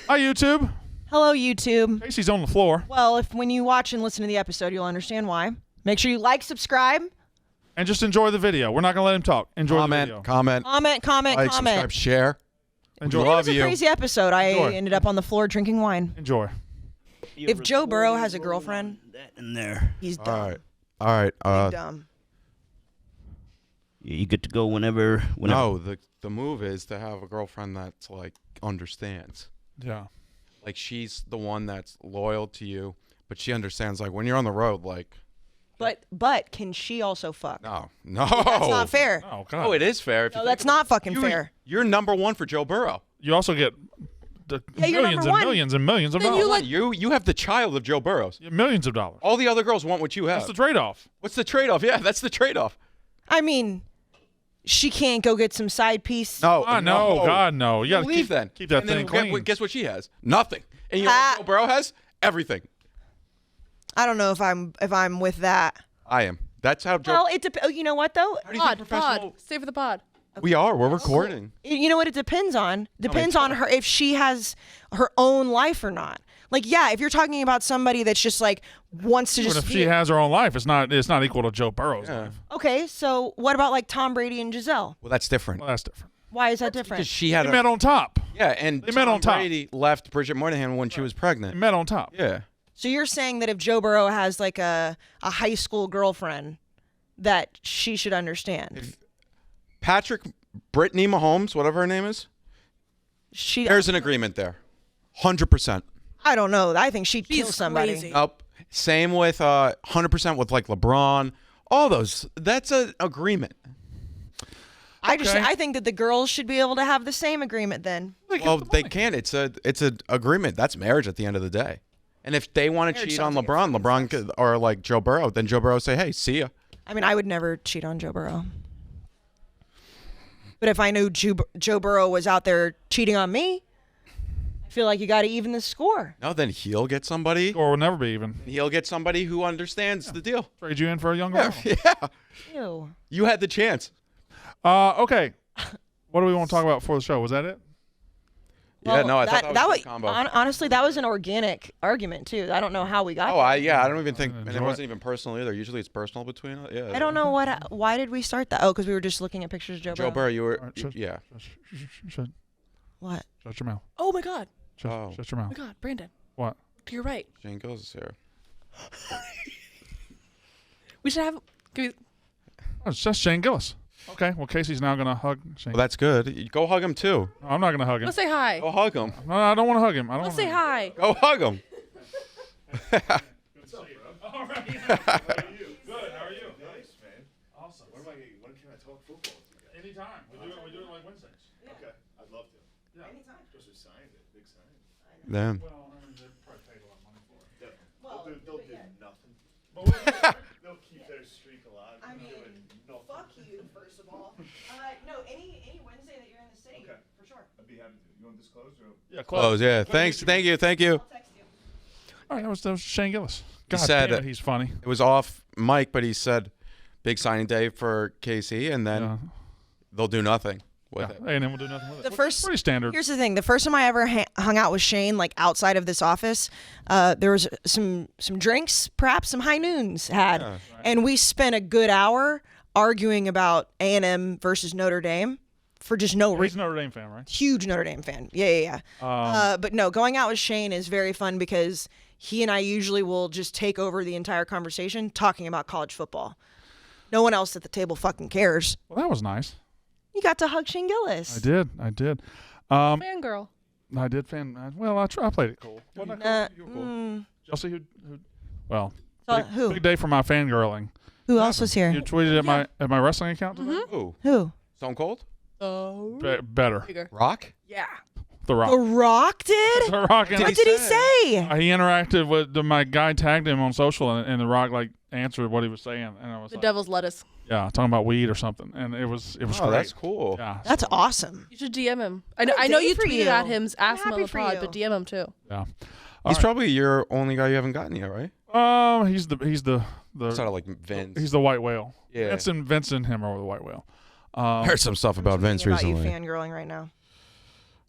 Hi, YouTube. Hello, YouTube. Casey's on the floor. Well, when you watch and listen to the episode, you'll understand why. Make sure you like, subscribe. And just enjoy the video. We're not going to let him talk. Enjoy the video. Comment. Comment. Like, subscribe, share. Enjoy. It was a crazy episode. I Enjoy. ended up on the floor drinking wine. Enjoy. If Joe Burrow has a girlfriend, in there. he's dumb. All right. Big dumb. You get to go whenever. No, the move is to have a girlfriend that's like understands. Yeah. Like she's the one that's loyal to you, but she understands like when you're on the road, like. But can she also fuck? No. That's not fair. Oh, God. Oh, it is fair. If you No, think that's not fucking fair. You're number one for Joe Burrow. You also get you're millions number and one. millions and millions of Then dollars. You have the child of Joe Burrow's. You have millions of dollars. All the other girls want what you have. What's the trade-off? What's the trade-off? Yeah, that's the trade-off. I mean, she can't go get some side piece. No. No, God, no. You got to leave then. keep that and thing then clean. Guess what she has? Nothing. And you know what Joe Burrow has? Everything. I don't know if I'm with that. I am. That's how Joe. Well, it depends. You know what though? How do you think professional? Pod. Stay for the pod. We are. We're recording. You know what it depends on? Depends on her if she has her own life or not. Like, yeah, if you're talking about somebody that's just like wants to But just if she has her own life, it's not equal to Joe Burrow's Yeah. life. Okay, so what about like Tom Brady and Giselle? Well, that's different. Well, that's different. Why is that different? Because she had They met on top. Yeah, and They met on top. Brady left Bridget Moynihan when she was They pregnant. met on top. Yeah. So you're saying that if Joe Burrow has like a high school girlfriend, that she should understand? Patrick Brittany Mahomes, whatever her name is, there's an agreement there. 100%. I don't know. I think she'd kill somebody. Crazy. Nope. Same with 100% with like LeBron. All those. That's an agreement. I think that the girls should be able to have the same agreement then. Well, they can't. It's an agreement. That's marriage at the end of the day. And if they want to cheat on LeBron could, or like Joe Burrow, then Joe Burrow say, "Hey, see ya." I mean, I would never cheat on Joe Burrow. But if I knew Joe Burrow was out there cheating on me, I feel like you got to even the score. No, then he'll get somebody. Or will never be even. He'll get somebody who understands the deal. Trade you in for a young girl. Yeah. Ew. You had the chance. Okay. What do we want to talk about before the show? Was that it? Yeah, no, I thought that was a combo. Honestly, that was an organic argument too. I don't know how we got there. I don't even think, and it Enjoy wasn't even personal either. Usually it's personal between us. Yeah. I don't know why did we start that? Oh, because we were just looking at pictures of Joe Burrow. Joe Burrow, you were, All right, shut- yeah. Shut What? your mouth. Oh my God. Shut Oh. your mouth. Oh my God, Brandon. What? To your right. Shane Gillis is here. We should have. Oh, it's just Shane Gillis. Okay. Well, Casey's now going to hug Shane. Well, that's good. You go hug him too. No, I'm not going to hug him. Let's say hi. Go hug him. No, I don't want to hug him. I don't Let's wanna say hug him. hi. Go hug him. All right. Good. How are you? Nice, man. Awesome. When can I talk football to you guys? Anytime. We do it like Wednesdays. Okay, I'd love to. Yeah. Anytime. Especially signed it, big sign. Then. Well, I mean, they probably paid a lot of money for it. Definitely. They'll do nothing. But what- They'll keep their streak alive. I mean, doing nothing. fuck you, first of all. No, any Wednesday that you're in the city, Okay. for sure. I'd be happy to. You want this closed or? Yeah, Close. Yeah. Thanks. Thank you. I'll text you. All right, that was Shane Gillis. God said damn it, he's funny. It was off mic, but he said big signing day for KC, and then Yeah. they'll do nothing with it. And then we'll do nothing with it. The Which first- is pretty standard. Here's the thing: the first time I ever hung out with Shane, like outside of this office, there was some drinks, perhaps some high noons had, Yeah. and we spent a good hour arguing about A&M versus Notre Dame for just no He's reason. a Notre Dame fan, right? Huge Notre Dame fan. Yeah. But no, going out with Shane is very fun because he and I usually will just take over the entire conversation talking about college football. No one else at the table fucking cares. Well, that was nice. You got to hug Shane Gillis. I did. Fangirl. I did well, I played it cool. Wasn't I cool? You were cool. Y'all see who well, who? big day for my fangirling. Who else was here? You tweeted at my wrestling account today? Ooh. Who? Stone Cold? Oh. Better. Bigger. Rock? Yeah. The Rock. The Rock did? The Rock. And What did he say? he interacted with my guy tagged him on social, and The Rock like answered what he was saying, and I was The like, devil's lettuce. yeah, talking about weed or something, and it was Oh, great. that's cool. Yeah. That's awesome. You should DM him. I know day you for tweeted you. at him, ask him happy on the for pod, you. but DM him too. Yeah. He's probably your only guy you haven't gotten yet, right? He's the Sort of like Vince. he's the white whale. Yeah. Vince and him are the white whale. I heard some stuff about Vince Thinking about recently. you fangirling right now.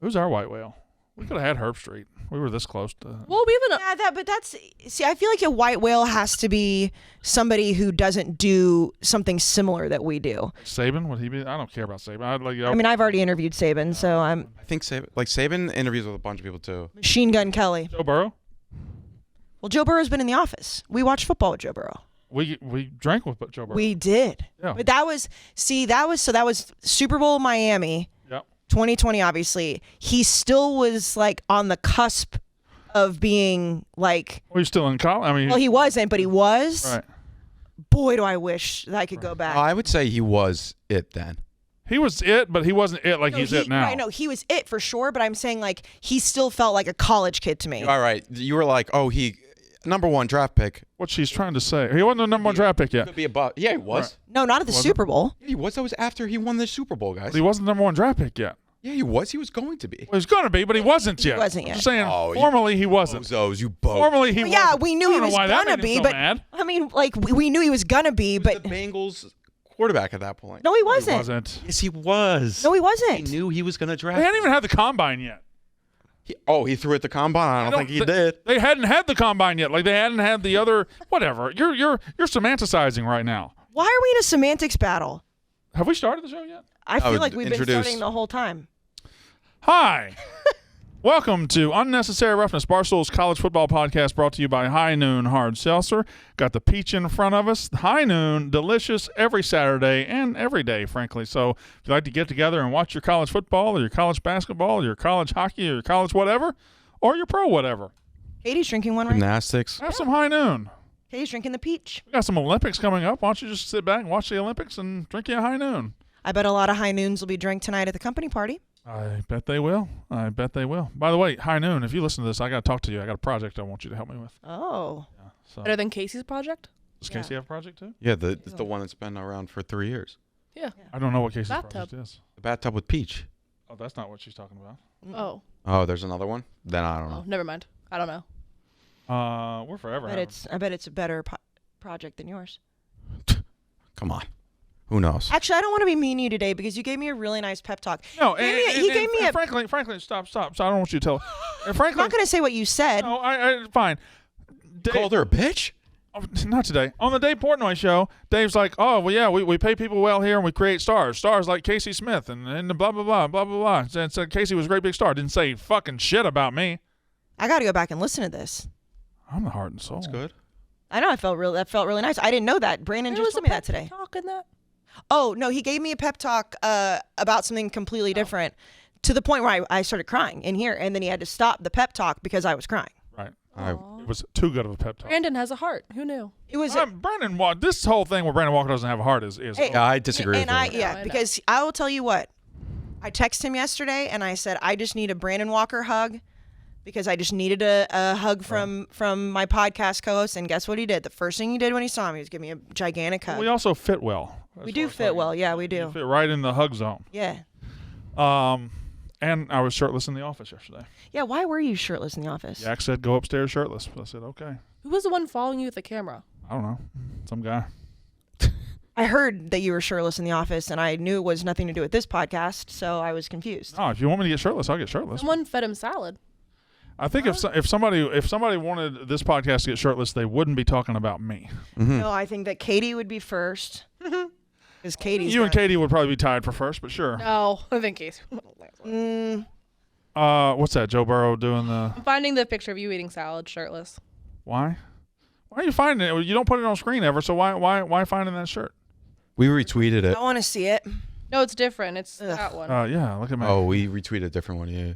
Who's our white whale? We could have had Herb Street. We were this close to. Well, we have an. Yeah, but that's see. I feel like a white whale has to be somebody who doesn't do something similar that we do. Saban, would he be? I don't care about Saban. I mean, I've already interviewed Saban, so I'm I think Saban interviews with a bunch of people too. Machine Gun Kelly. Joe Burrow. Well, Joe Burrow's been in the office. We watched football with Joe Burrow. We drank with Joe Burrow. We did. Yeah. But that was Super Bowl Miami. Yep. 2020, obviously. He still was like on the cusp of being like. Well, he's still in college. I mean, Well, he wasn't, but he was. right. Boy, do I wish that I could go back. I would say he was it then. He was it, but he wasn't it like he's it now. Right, no, he was it for sure, but I'm saying like he still felt like a college kid to me. All right, you were like, oh, he number 1 draft pick. What she's trying to say. He wasn't the number 1 draft pick yet. Could be above. Yeah, he was. Right. No, not at the Was Super Bowl. Yeah, he was. That was after he won the Super Bowl, guys. But he wasn't the number 1 draft pick yet. Yeah, he was. He was going to be. Well, he's going to be, but he wasn't yet. He wasn't I'm yet. just saying, Oh, you formally he wasn't. Bozos, you both. Formally he Well, wasn't. yeah, we knew I he don't know was why that gonna made him be, so but mad. I mean, like we knew he was gonna be, He was but the Bengals quarterback at that point. no, he He wasn't. wasn't. Yes, he was. No, he He wasn't. knew he was going to draft. They hadn't even had the combine yet. He threw at the combine. I don't think he did. They hadn't had the combine yet. Like they hadn't had the other whatever. You're semanticizing right now. Why are we in a semantics battle? Have we started the show yet? I feel would like we've been introduce- starting the whole time. Hi. Welcome to Unnecessary Roughness, Barstool's college football podcast brought to you by High Noon Hard Seltzer. Got the peach in front of us. High Noon, delicious every Saturday and every day, frankly. So if you'd like to get together and watch your college football or your college basketball or your college hockey or your college whatever or your pro whatever, Katie's drinking one right now. Gymnastics. have some High Noon. Katie's drinking the peach. We got some Olympics coming up. Why don't you just sit back and watch the Olympics and drink you a High Noon? I bet a lot of high noons will be drank tonight at the company party. I bet they will. I bet they will. By the way, High Noon, if you listen to this, I got to talk to you. I got a project I want you to help me with. Oh. Yeah, so. Better than Casey's project? Does Casey have a project too? Yeah, it's the one that's been around for 3 years. Yeah. I don't know what Casey's Bathtub. project is. The bathtub with peach. Oh, that's not what she's talking about. Oh. Oh, there's another one? Then I don't Oh, know. never mind. I don't know. We're forever. I bet it's a better project than yours. Come on. Who knows? Actually, I don't want to be mean to you today because you gave me a really nice pep talk. No, He gave me a. frankly, stop. So I don't want you to tell. And I'm frankly, not going to say what you said. no, I fine. Dave, Called her a bitch? oh, not today. On the Dave Portnoy show, Dave's like, oh, well, yeah, we pay people well here and we create stars. Stars like Casey Smith and blah, blah, blah, blah, blah, blah. And said Casey was a great big star. Didn't say fucking shit about me. I got to go back and listen to this. I'm the heart and soul. That's good. I know. That felt really nice. I didn't know that. Brandon There just was told a me that pep today. talk in that. Oh no, he gave me a pep talk about something completely different, to the point where I started crying in here, and then he had to stop the pep talk because I was crying. Right. Aw. It was too good of a pep talk. Brandon has a heart. Who knew? It was. Brandon Walker. This whole thing where Brandon Walker doesn't have a heart is Hey, Yeah, I disagree and with I her. I know. because I will tell you what, I texted him yesterday and I said I just need a Brandon Walker hug because I just needed a hug from my podcast co-host, and guess what he did? The first thing he did when he saw me was give me a gigantic hug. We also fit well. We do fit well, yeah, we do. We fit right in the hug zone. Yeah. And I was shirtless in the office yesterday. Yeah, why were you shirtless in the office? Yak said, go upstairs shirtless. I said, okay. Who was the one following you with the camera? I don't know. Some guy. I heard that you were shirtless in the office, and I knew it was nothing to do with this podcast, so I was confused. No, if you want me to get shirtless, I'll get shirtless. Someone fed him salad. I think if somebody wanted this podcast to get shirtless, they wouldn't be talking about me. No, I think that Katie would be first. Because Katie's You and Katie would probably be tied for first, but sure. No, I think Casey. What's that? Joe Burrow doing the I'm finding the picture of you eating salad shirtless. why? Why are you finding it? You don't put it on screen ever, so why finding that shirt? We retweeted it. I want to see it. No, it's different. It's Ugh. that one. Yeah, look at me. Oh, we retweeted a different one, yeah.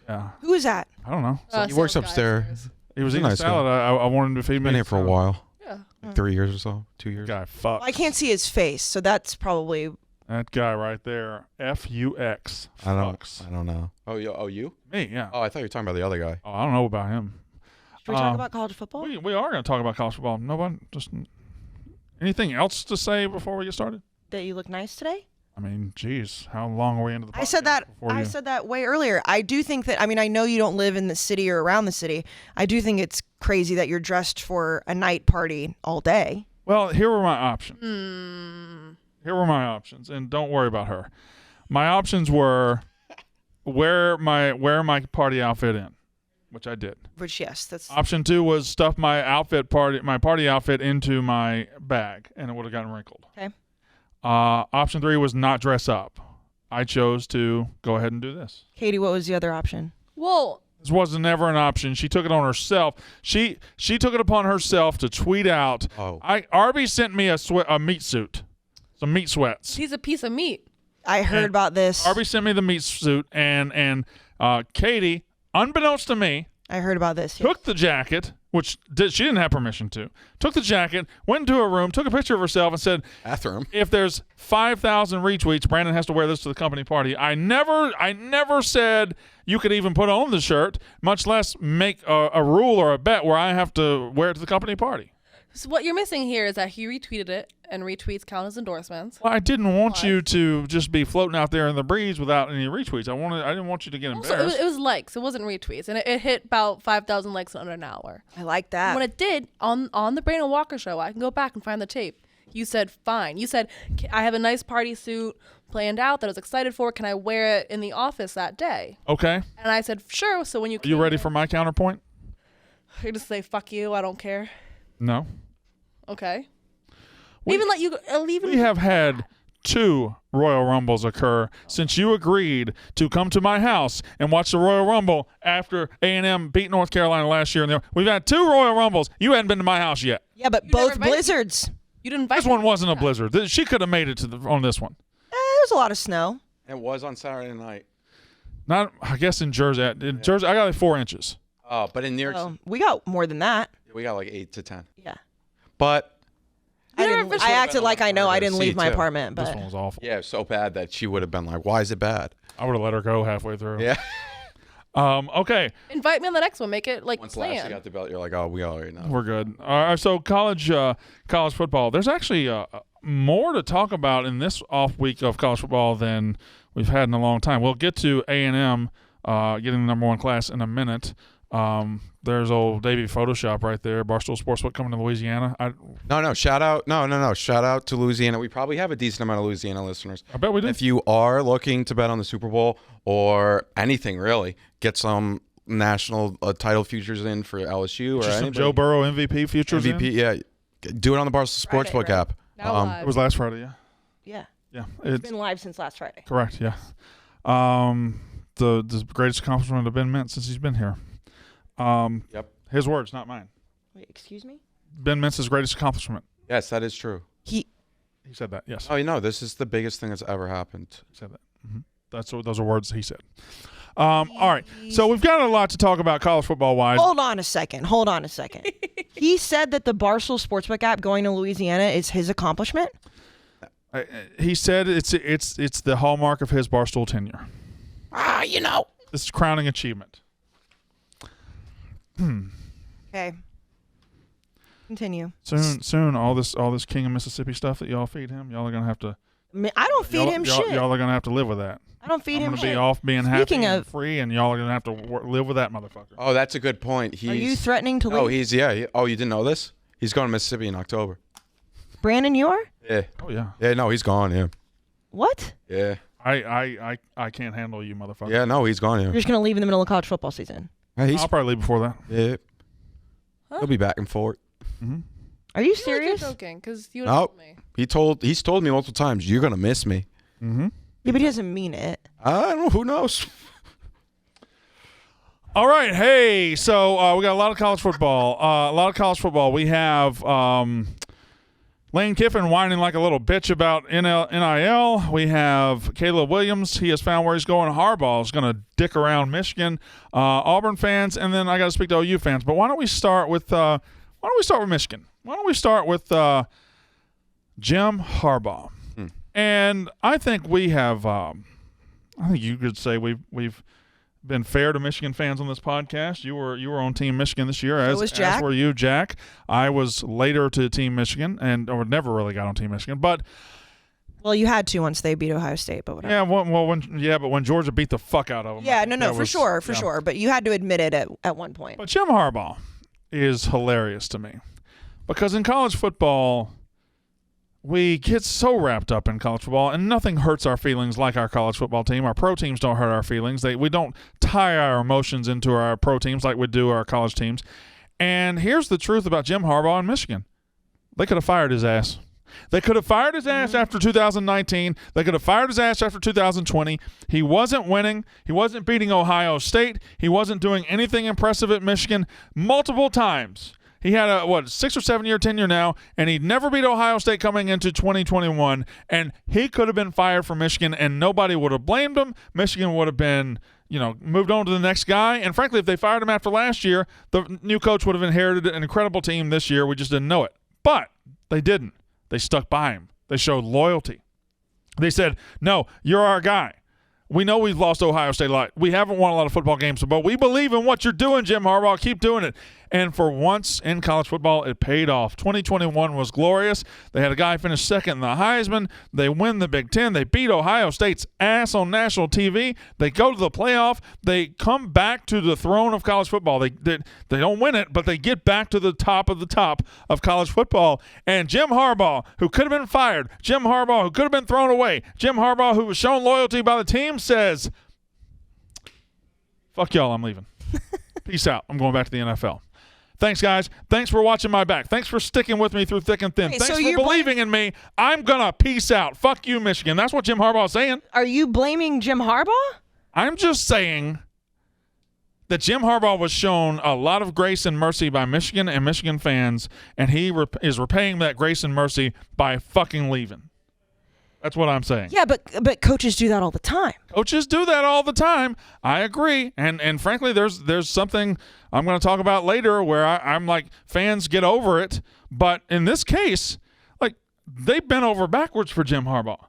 Yeah, Who is that? I don't know. He works sales guy upstairs. upstairs. He was He's a eating nice salad. I wanted him to feed me. Been here for a while. Yeah. Like 3 years or so. 2 years. Guy, fuck. I can't see his face, so that's probably. That guy right there. F-U-X. I Fucks. don't know. Oh, you? Me, yeah. Oh, I thought you were talking about the other guy. Oh, I don't know about him. Should we talk about college football? We are going to talk about college football. Nobody, just anything else to say before we get started? That you look nice today? I mean, geez, how long are we into the podcast? I said that. before I you- said that way earlier. I do think that. I mean, I know you don't live in the city or around the city. I do think it's crazy that you're dressed for a night party all day. Well, here were my options. Hmm. Here were my options, and don't worry about her. My options were, wear my party outfit in, which I did. Which, yes, that's Option 2 was stuff my party outfit into my bag, and it would have gotten wrinkled. okay. Option 3 was not dress up. I chose to go ahead and do this. Katie, what was the other option? Well, This wasn't ever an option. She took it on herself. She took it upon herself to tweet out. Oh. Arby sent me a meat suit, some meat sweats. he's a piece of meat. I heard about this. Arby sent me the meat suit, and Katie, unbeknownst to me, I heard about this. took the jacket, which she didn't have permission to. Took the jacket, went into her room, took a picture of herself, and said, Bathroom. "If there's 5,000 retweets, Brandon has to wear this to the company party." I never said you could even put on the shirt, much less make a rule or a bet where I have to wear it to the company party. So what you're missing here is that he retweeted it, and retweets count as endorsements. Well, I didn't want you to just be floating out there in the breeze without any retweets. I didn't want you to get Also, embarrassed. it was likes. It wasn't retweets, and it hit about 5,000 likes in under an hour. I like that. When it did on the Brandon Walker show, I can go back and find the tape. You said fine. You said I have a nice party suit planned out that I was excited for. Can I wear it in the office that day? Okay. And I said sure. So when you Are you ready for my counterpoint? you just say fuck you. I don't care. No. Okay. We- even let you. Even We have had 2 Royal Rumbles occur since you agreed to come to my house and watch the Royal Rumble after A&M beat North Carolina last year. We've had 2 Royal Rumbles. You hadn't been to my house yet. yeah, but You both never invited- blizzards. You didn't invite This one wasn't a blizzard. She could have made it on this one. There was a lot of snow. It was on Saturday night. Not, I guess in Jersey. In Jersey, I got like 4 inches. Oh, but in New York, We got more than that. we got like 8 to 10. Yeah. But I acted like I know I didn't leave my too. apartment, This but one was awful. yeah, so bad that she would have been like, "Why is it bad?" I would have let her go halfway through. Yeah. Okay. Invite me on the next one. Make it like Once Lashley planned. got the belt, you're like, "Oh, we already know." We're good. All right. So college football. There's actually more to talk about in this off week of college football than we've had in a long time. We'll get to A&M getting the #1 class in a minute. There's old Davey Photoshop right there. Barstool Sportsbook coming to Louisiana. No. Shout out. No. Shout out to Louisiana. We probably have a decent amount of Louisiana listeners. I bet we do. If you are looking to bet on the Super Bowl or anything really, get some national title futures in for LSU or Just some anybody. Joe Burrow MVP futures. MVP. Yeah. Do it on the Barstool Friday, Sportsbook right? app. Now It live. was last Friday. Yeah. yeah, Yeah. it's It's been live since last Friday. correct. Yeah. The greatest accomplishment of Ben Mintz since he's been here. Yep. His words, not mine. Wait, excuse me? Ben Mintz's greatest accomplishment. Yes, that is true. He said that. Yes. Oh, you know, this is the biggest thing that's ever happened. He said that. Those are words he said. All right. So we've got a lot to talk about college football wise. Hold on a second. He said that the Barstool Sportsbook app going to Louisiana is his accomplishment. He said it's the hallmark of his Barstool tenure. You know. This is crowning achievement. Okay. Continue. Soon, all this King of Mississippi stuff that y'all feed him, y'all are gonna have to. I don't feed him shit. Y'all are gonna have to live with that. I don't feed I'm him gonna shit. be off being Speaking happy and of- free, and y'all are gonna have to live with that motherfucker. Oh, that's a good point. Are you threatening to leave? Oh, he's yeah. Oh, you didn't know this? He's going to Mississippi in October. Brandon, you are? Yeah. Oh yeah. Yeah. No, he's gone. Yeah. What? Yeah. I can't handle you, motherfucker. Yeah. No, he's gone. You're Yeah. just going to leave in the middle of college football season. He's I'll probably leave before that. yeah. He'll be back and forth. Are you I feel like serious? you're joking because you No. told me. He's told me multiple times, you're gonna miss me. Yeah, but he doesn't mean it. I don't know. Who knows? All right, hey, so we got a lot of college football. We have Lane Kiffin whining like a little bitch about NIL. We have Caleb Williams. He has found where he's going. Harbaugh is going to dick around Michigan. Auburn fans, and then I got to speak to OU fans. But why don't we start with Michigan? Why don't we start with Jim Harbaugh? And I think we have. I think you could say we've been fair to Michigan fans on this podcast. You were on Team Michigan this year, as were you, Jack. I was later to Team Michigan, or never really got on Team Michigan. But Well, you had to once they beat Ohio State, but whatever. but when Georgia beat the fuck out of them. Yeah, no, that for was- sure. But you had to admit it at one point. But Jim Harbaugh is hilarious to me because in college football, we get so wrapped up in college football, and nothing hurts our feelings like our college football team. Our pro teams don't hurt our feelings. We don't tie our emotions into our pro teams like we do our college teams. And here's the truth about Jim Harbaugh in Michigan. They could have fired his ass. They could have fired his ass after 2019. They could have fired his ass after 2020. He wasn't winning. He wasn't beating Ohio State. He wasn't doing anything impressive at Michigan multiple times. He had a 6 or 7 year tenure now, and he'd never beat Ohio State coming into 2021. And he could have been fired from Michigan, and nobody would have blamed him. Michigan would have been, moved on to the next guy. And frankly, if they fired him after last year, the new coach would have inherited an incredible team this year. We just didn't know it. But they didn't. They stuck by him. They showed loyalty. They said, no, you're our guy. We know we've lost Ohio State a lot. We haven't won a lot of football games, but we believe in what you're doing, Jim Harbaugh. Keep doing it. And for once in college football, it paid off. 2021 was glorious. They had a guy finish second in the Heisman. They win the Big Ten. They beat Ohio State's ass on national TV. They go to the playoff. They come back to the throne of college football. They don't win it, but they get back to the top of college football. And Jim Harbaugh, who could have been fired, Jim Harbaugh, who could have been thrown away, Jim Harbaugh, who was shown loyalty by the team, says, fuck y'all, I'm leaving. Peace out. I'm going back to the NFL. Thanks, guys. Thanks for watching my back. Thanks for sticking with me through thick and thin. Hey, Thanks so for believing in me. I'm going to peace out. Fuck you, Michigan. That's what Jim Harbaugh is saying. Are you blaming Jim Harbaugh? I'm just saying that Jim Harbaugh was shown a lot of grace and mercy by Michigan and Michigan fans, and he is repaying that grace and mercy by fucking leaving. That's what I'm saying. Yeah, but coaches do that all the time. Coaches do that all the time. I agree. And frankly, there's something I'm going to talk about later where I'm like, fans get over it. But in this case, like, they bent over backwards for Jim Harbaugh.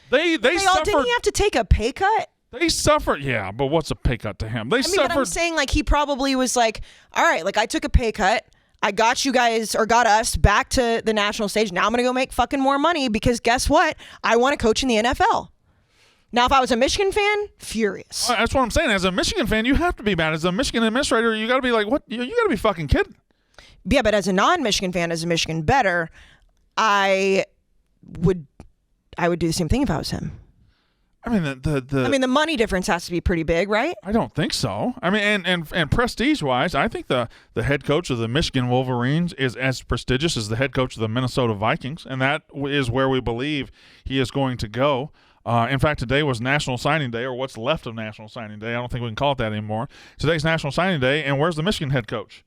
They suffered. Didn't he have to take a pay cut? They suffered. Yeah, but what's a pay cut to him? But I'm saying, like, he probably was like, all right, like, I took a pay cut. I got you guys, or got us, back to the national stage. Now I'm going to go make fucking more money because guess what? I want to coach in the NFL. Now, if I was a Michigan fan, furious. That's what I'm saying. As a Michigan fan, you have to be mad. As a Michigan administrator, you got to be like, what? You got to be fucking kidding. Yeah, but as a non-Michigan fan, as a Michigan bettor, I would do the same thing if I was him. I mean, the money difference has to be pretty big, right? I don't think so. I mean, and prestige-wise, I think the head coach of the Michigan Wolverines is as prestigious as the head coach of the Minnesota Vikings, and that is where we believe he is going to go. In fact, today was National Signing Day, or what's left of National Signing Day. I don't think we can call it that anymore. Today's National Signing Day, and where's the Michigan head coach?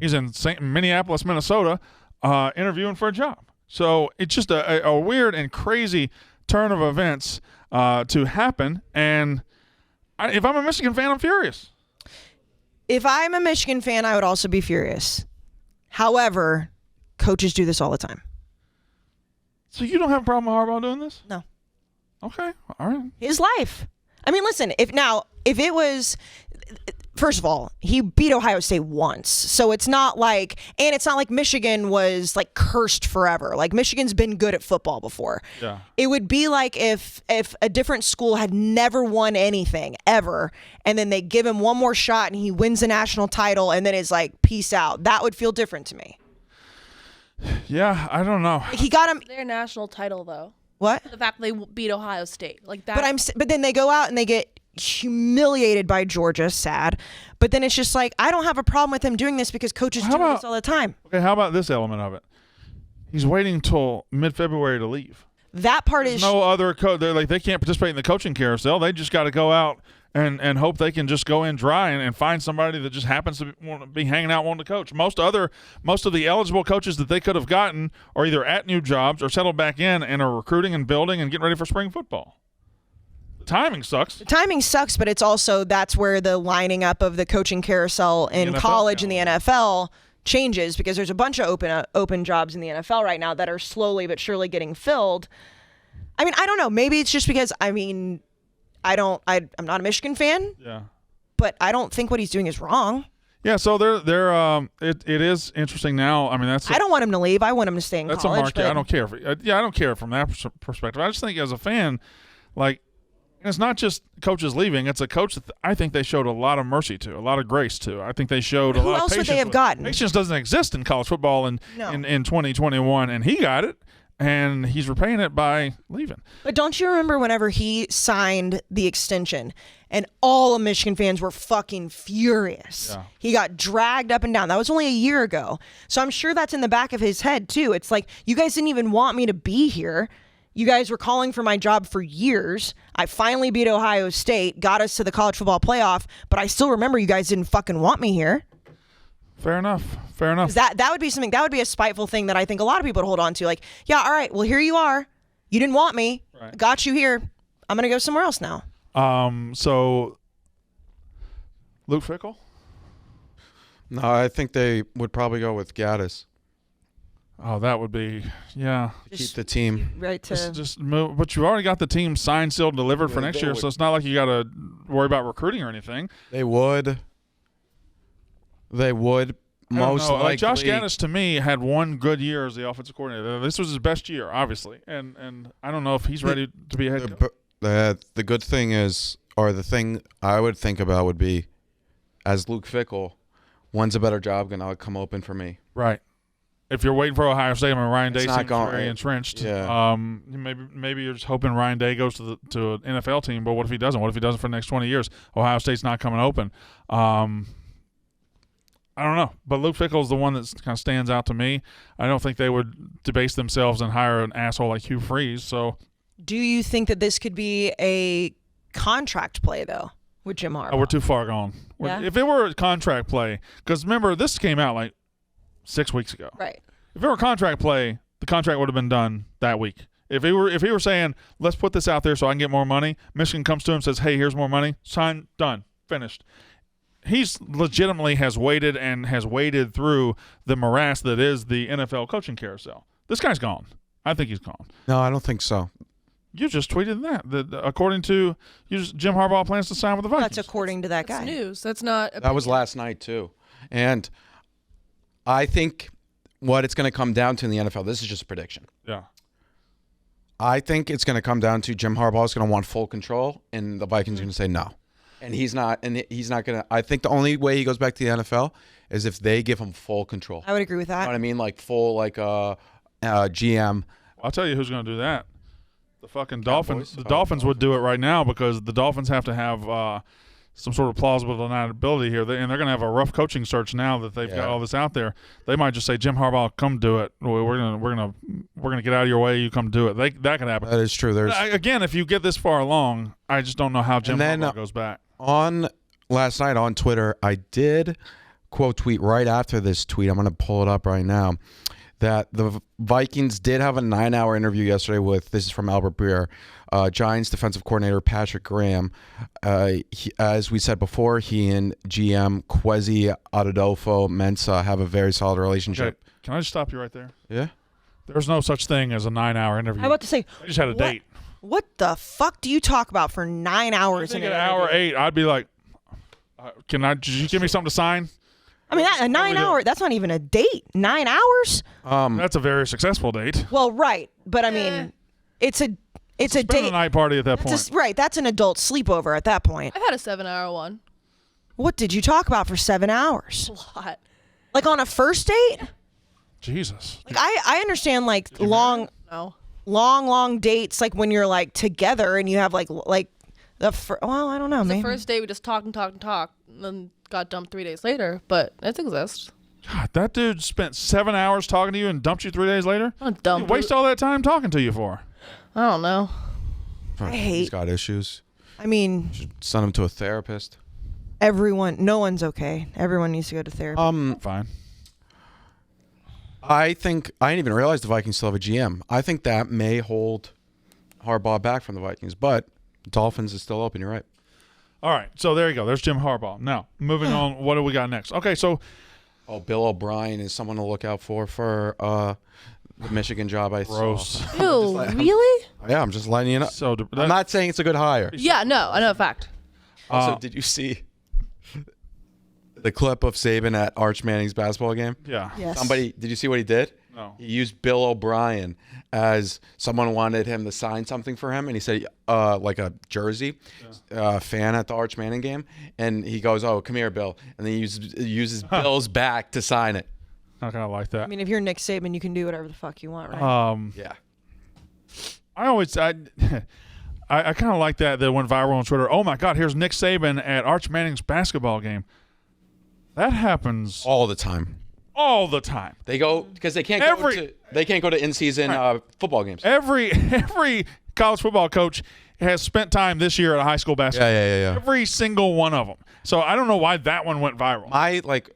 He's in Minneapolis, Minnesota, interviewing for a job. So it's just a weird and crazy turn of events to happen, and if I'm a Michigan fan, I'm furious. If I'm a Michigan fan, I would also be furious. However, coaches do this all the time. So you don't have a problem with Harbaugh doing this? No. Okay, all right. His life. I mean, listen, if it was, first of all, he beat Ohio State once. So it's not like Michigan was like cursed forever. Like, Michigan's been good at football before. Yeah. It would be like if a different school had never won anything ever, and then they give him one more shot and he wins the national title and then is like, peace out. That would feel different to me. Yeah, I don't know. He got him Their national title, though. What? The fact that they beat Ohio State, like that. But then they go out and they get humiliated by Georgia. Sad. But then it's just like, I don't have a problem with him doing this because coaches do this all the time. Okay, how about this element of it? He's waiting till mid-February to leave. That part There's is no other coach. They're like, they can't participate in the coaching carousel. They just got to go out and hope they can just go in dry and find somebody that just happens to want to be hanging out wanting to coach. Most of the eligible coaches that they could have gotten are either at new jobs or settled back in and are recruiting and building and getting ready for spring football. The timing sucks. The timing sucks, but it's also, that's where the lining up of the coaching carousel in college and the NFL changes, because there's a bunch of open jobs in the NFL right now that are slowly but surely getting filled. I mean, I don't know. Maybe it's just because, I'm not a Michigan fan. Yeah. But I don't think what he's doing is wrong. Yeah, so it is interesting now. I mean, I don't want him to leave. I want him to stay in college. college. That's a market. I don't care. I don't care from that perspective. I just think as a fan, like, it's not just coaches leaving. It's a coach that I think they showed a lot of mercy to, a lot of grace to. I think they showed a lot of patience. Who else would they have gotten? Patience doesn't exist in college football in 2021, and he got it. and he's repaying it by leaving. But don't you remember whenever he signed the extension and all of Michigan fans were fucking furious? Yeah. He got dragged up and down. That was only a year ago. So I'm sure that's in the back of his head too. It's like, you guys didn't even want me to be here. You guys were calling for my job for years. I finally beat Ohio State, got us to the college football playoff, but I still remember you guys didn't fucking want me here. Fair enough. Fair enough. That would be something, that would be a spiteful thing that I think a lot of people would hold on to. Like, yeah, all right, well, here you are. You didn't want me. Right. Got you here. I'm going to go somewhere else now. So Luke Fickell? No, I think they would probably go with Gaddis. Oh, that would be, yeah. Keep the team. Right to Just move, but you've already got the team signed, sealed, delivered for next year, so it's not like you got to worry about recruiting or anything. They would. Most likely. Like Josh Gaddis, to me, had one good year as the offensive coordinator. This was his best year, obviously, and I don't know if he's ready to be a head coach. The good thing is, or the thing I would think about would be, as Luke Fickell, when's a better job going to come open for me? Right. If you're waiting for Ohio State, I mean, Ryan Day It's not seems going- very entrenched. Yeah. Maybe you're just hoping Ryan Day goes to an NFL team, but what if he doesn't? What if he doesn't for the next 20 years? Ohio State's not coming open. I don't know, but Luke Fickell's the one that kind of stands out to me. I don't think they would debase themselves and hire an asshole like Hugh Freeze. So, Do you think that this could be a contract play, though, with Jim Harbaugh? we're too far gone. Yeah? If it were a contract play, because remember, this came out like 6 weeks ago. Right. If it were a contract play, the contract would have been done that week. If he were saying, let's put this out there so I can get more money, Michigan comes to him and says, hey, here's more money, sign, done, finished. He's legitimately has waded through the morass that is the NFL coaching carousel. This guy's gone. I think he's gone. No, I don't think so. You just tweeted that according to Jim Harbaugh plans to sign with the Vikings. That's according to that That's guy. news. That's not. That was last night, too. And I think what it's going to come down to in the NFL, this is just a prediction. Yeah. I think it's going to come down to Jim Harbaugh is going to want full control, and the Vikings are going to say no. And he's not going to. I think the only way he goes back to the NFL is if they give him full control. I would agree with You know that. what I mean? Like full, GM. I'll tell you who's going to do that. The fucking Dolphins. Cowboys? The Dolphins would do it right now because the Dolphins have to have some sort of plausible deniability here, and they're going to have a rough coaching search now that they've got all this out there. They might just say, "Jim Harbaugh, come do it. We're gonna get out of your way. You come do it." That could happen. That is true. There's Again, if you get this far along, I just don't know how Jim And then, Harbaugh goes back. on last night on Twitter, I did quote tweet right after this tweet. I'm going to pull it up right now. That the Vikings did have a 9-hour interview yesterday with, this is from Albert Breer, Giants defensive coordinator Patrick Graham. As we said before, he and GM Kwesi Adolfo-Mensah have a very solid relationship. Okay, can I just stop you right there? Yeah. There's no such thing as a 9-hour interview. I was about to say, I just had a date. What the fuck do you talk about for 9 hours? I think in at an hour interview? 8, I'd be like, did you give me something to sign? I mean, a 9 hour, that's not even a date. 9 hours? That's a very successful date. Well, right. But I mean, it's a Spend a date. night party at that point. That's right. That's an adult sleepover at that point. I've had a 7-hour one. What did you talk about for 7 hours? A lot. Like on a first date? Jesus. Like I understand like long dates, like when you're like together and you have like well, I don't know, The maybe. first day we just talked, and then got dumped 3 days later. But it exists. God, that dude spent 7 hours talking to you and dumped you 3 days later? Not dump. Waste all that time talking to you for? I don't know. He's got issues. I mean, Send him to a therapist. no one's okay. Everyone needs to go to therapy. Fine. I think I didn't even realize the Vikings still have a GM. I think that may hold Harbaugh back from the Vikings, but Dolphins is still open. You're right. All right, so there you go. There's Jim Harbaugh. Now, moving on, what do we got next? Okay, so Oh, Bill O'Brien is someone to look out for the Michigan job. I gross. Ew, really? Yeah, I'm just letting you know. So I'm not saying it's a good hire. Yeah, no, I know a fact. Also, did you see the clip of Saban at Arch Manning's basketball game? yeah. Yes. Did you see what he did? No. He used Bill O'Brien as someone wanted him to sign something for him, and he said, like a jersey, fan at the Arch Manning game, and he goes, "Oh, come here, Bill," and then he uses Bill's back to sign it. Not gonna like that. I mean, if you're Nick Saban, you can do whatever the fuck you want, right? Yeah. I kind of like that went viral on Twitter. Oh my God, here's Nick Saban at Arch Manning's basketball game. That happens all the time. All the time. They go because they can't go to in-season football games. Every college football coach has spent time this year at a high school basketball. Yeah. Every single one of them. So I don't know why that one went viral.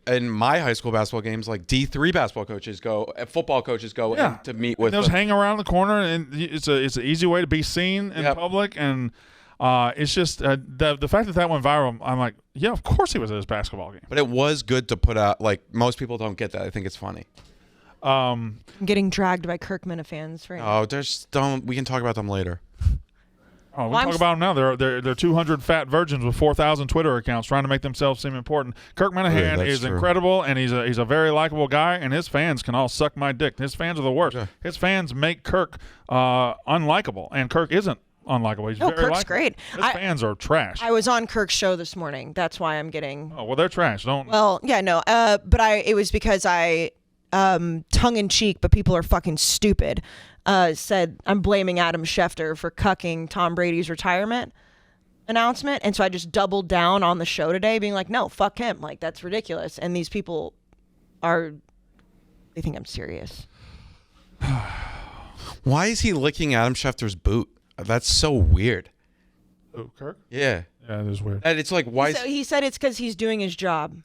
In my high school basketball games, like D3 basketball coaches football coaches go in to meet with. Those hang around the corner, and it's an easy way to be seen in public. And it's just the fact that went viral. I'm like, yeah, of course he was at his basketball game. But it was good to put out. Like most people don't get that. I think it's funny. I'm getting dragged by Kirkman fans right now. Oh, we can talk about them later. Oh, we talk about them now. They're 200 fat virgins with 4,000 Twitter accounts trying to make themselves seem important. Kirk Minahan is incredible, and he's a very likable guy, and his fans can all suck my dick. His fans are the worst. Yeah. His fans make Kirk unlikable, and Kirk isn't unlikable. He's very Kirk's likable. Great. His fans are trash. I was on Kirk's show this morning. That's why I'm getting. Oh well, they're trash. But it was because I tongue in cheek, but people are fucking stupid. Said I'm blaming Adam Schefter for cucking Tom Brady's retirement announcement, and so I just doubled down on the show today, being like, "No, fuck him! Like that's ridiculous." And these people they think I'm serious. Why is he licking Adam Schefter's boot? That's so weird. Oh, Kirk? Yeah, it is weird. And it's like why? He said it's because he's doing his job.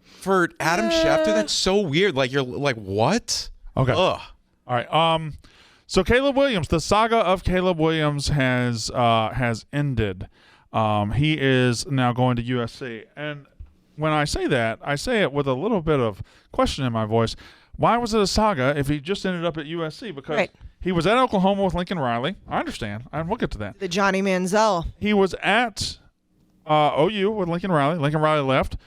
For Adam Schefter, that's so weird. Like you're like what? Okay. Ugh. All right. So Caleb Williams, the saga of Caleb Williams has ended. He is now going to USC, and when I say that, I say it with a little bit of question in my voice. Why was it a saga if he just ended up at USC? Because he was at Oklahoma with Lincoln Riley. I understand. We'll get to that. The Johnny Manziel. He was at OU with Lincoln Riley. Lincoln Riley left.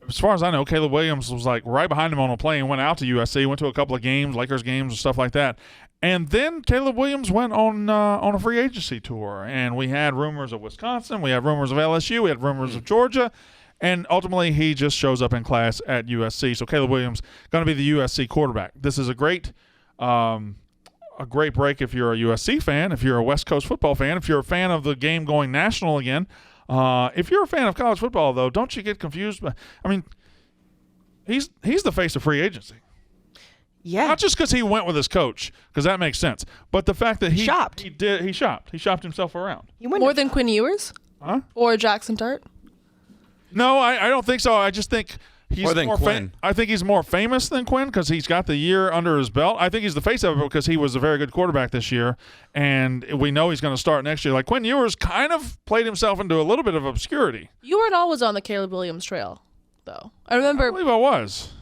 As far as I know, Caleb Williams was like right behind him on a plane, went out to USC, went to a couple of games, Lakers games and stuff like that. And then Caleb Williams went on a free agency tour, and we had rumors of Wisconsin, we had rumors of LSU, we had rumors of Georgia, and ultimately he just shows up in class at USC. So Caleb Williams going to be the USC quarterback. This is a great break if you're a USC fan, if you're a West Coast football fan, if you're a fan of the game going national again. If you're a fan of college football, though, don't you get confused? He's the face of free agency. Yeah. Not just because he went with his coach, because that makes sense, but the fact that he shopped. He shopped himself around. More than Quinn Ewers? Huh? Or Jackson Dart? No, I don't think so. I just think he's more than Quinn. I think he's more famous than Quinn because he's got the year under his belt. I think he's the face of it because he was a very good quarterback this year, and we know he's going to start next year. Like Quinn Ewers kind of played himself into a little bit of obscurity. You weren't always on the Caleb Williams trail, though. I remember. I believe I was.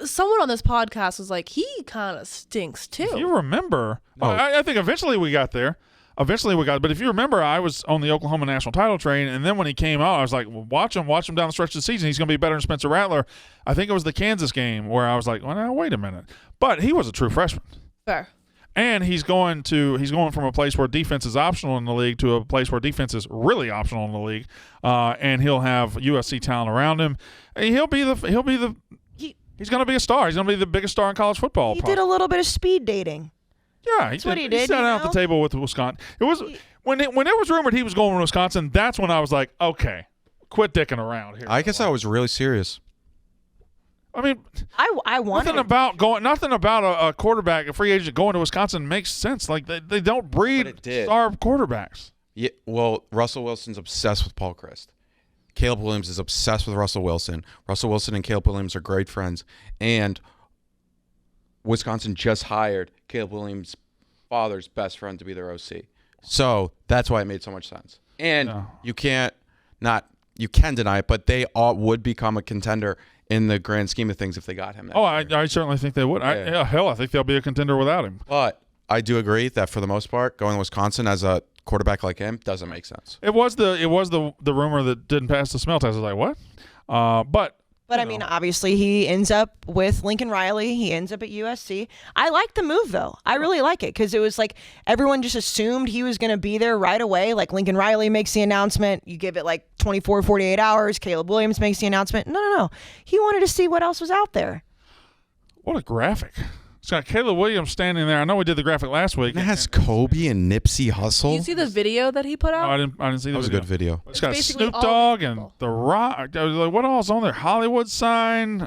Someone on this podcast was like, he kind of stinks too. If you remember, I think eventually we got there. But if you remember, I was on the Oklahoma national title train, and then when he came out, I was like, well, watch him down the stretch of the season. He's going to be better than Spencer Rattler. I think it was the Kansas game where I was like, well, now, wait a minute. But he was a true freshman. Fair. And he's going from a place where defense is optional in the league to a place where defense is really optional in the league. And he'll have USC talent around him. And he's going to be a star. He's going to be the biggest star in college football. He did a little bit of speed dating. Yeah, That's what he did. He sat down at the table with Wisconsin. It was when it was rumored he was going to Wisconsin. That's when I was like, okay, quit dicking around here. I guess I was really serious. I mean, I wanted nothing about a quarterback, a free agent going to Wisconsin makes sense. Like they don't breed star quarterbacks. Yeah, well, Russell Wilson's obsessed with Paul Chryst. Caleb Williams is obsessed with Russell Wilson. Russell Wilson and Caleb Williams are great friends, and Wisconsin just hired Caleb Williams' father's best friend to be their OC. So that's why it made so much sense. And you can deny it, but they all would become a contender in the grand scheme of things if they got him. I certainly think they would. I think they'll be a contender without him. But I do agree that for the most part, going to Wisconsin as a quarterback like him doesn't make sense. It was the rumor that didn't pass the smell test. I was like, what? But I mean, obviously, he ends up with Lincoln Riley. He ends up at USC. I like the move, though. I really like it because it was like everyone just assumed he was going to be there right away. Like Lincoln Riley makes the announcement. You give it like 24, 48 hours. Caleb Williams makes the announcement. No. He wanted to see what else was out there. What a graphic. It's got Caleb Williams standing there. I know we did the graphic last week. And it has Kobe and Nipsey Hussle. Do you see the video that he put No, out? I didn't see the That was a good video. It's got basically Snoop all Dogg the and people. The Rock. Like, what else on there? Hollywood sign.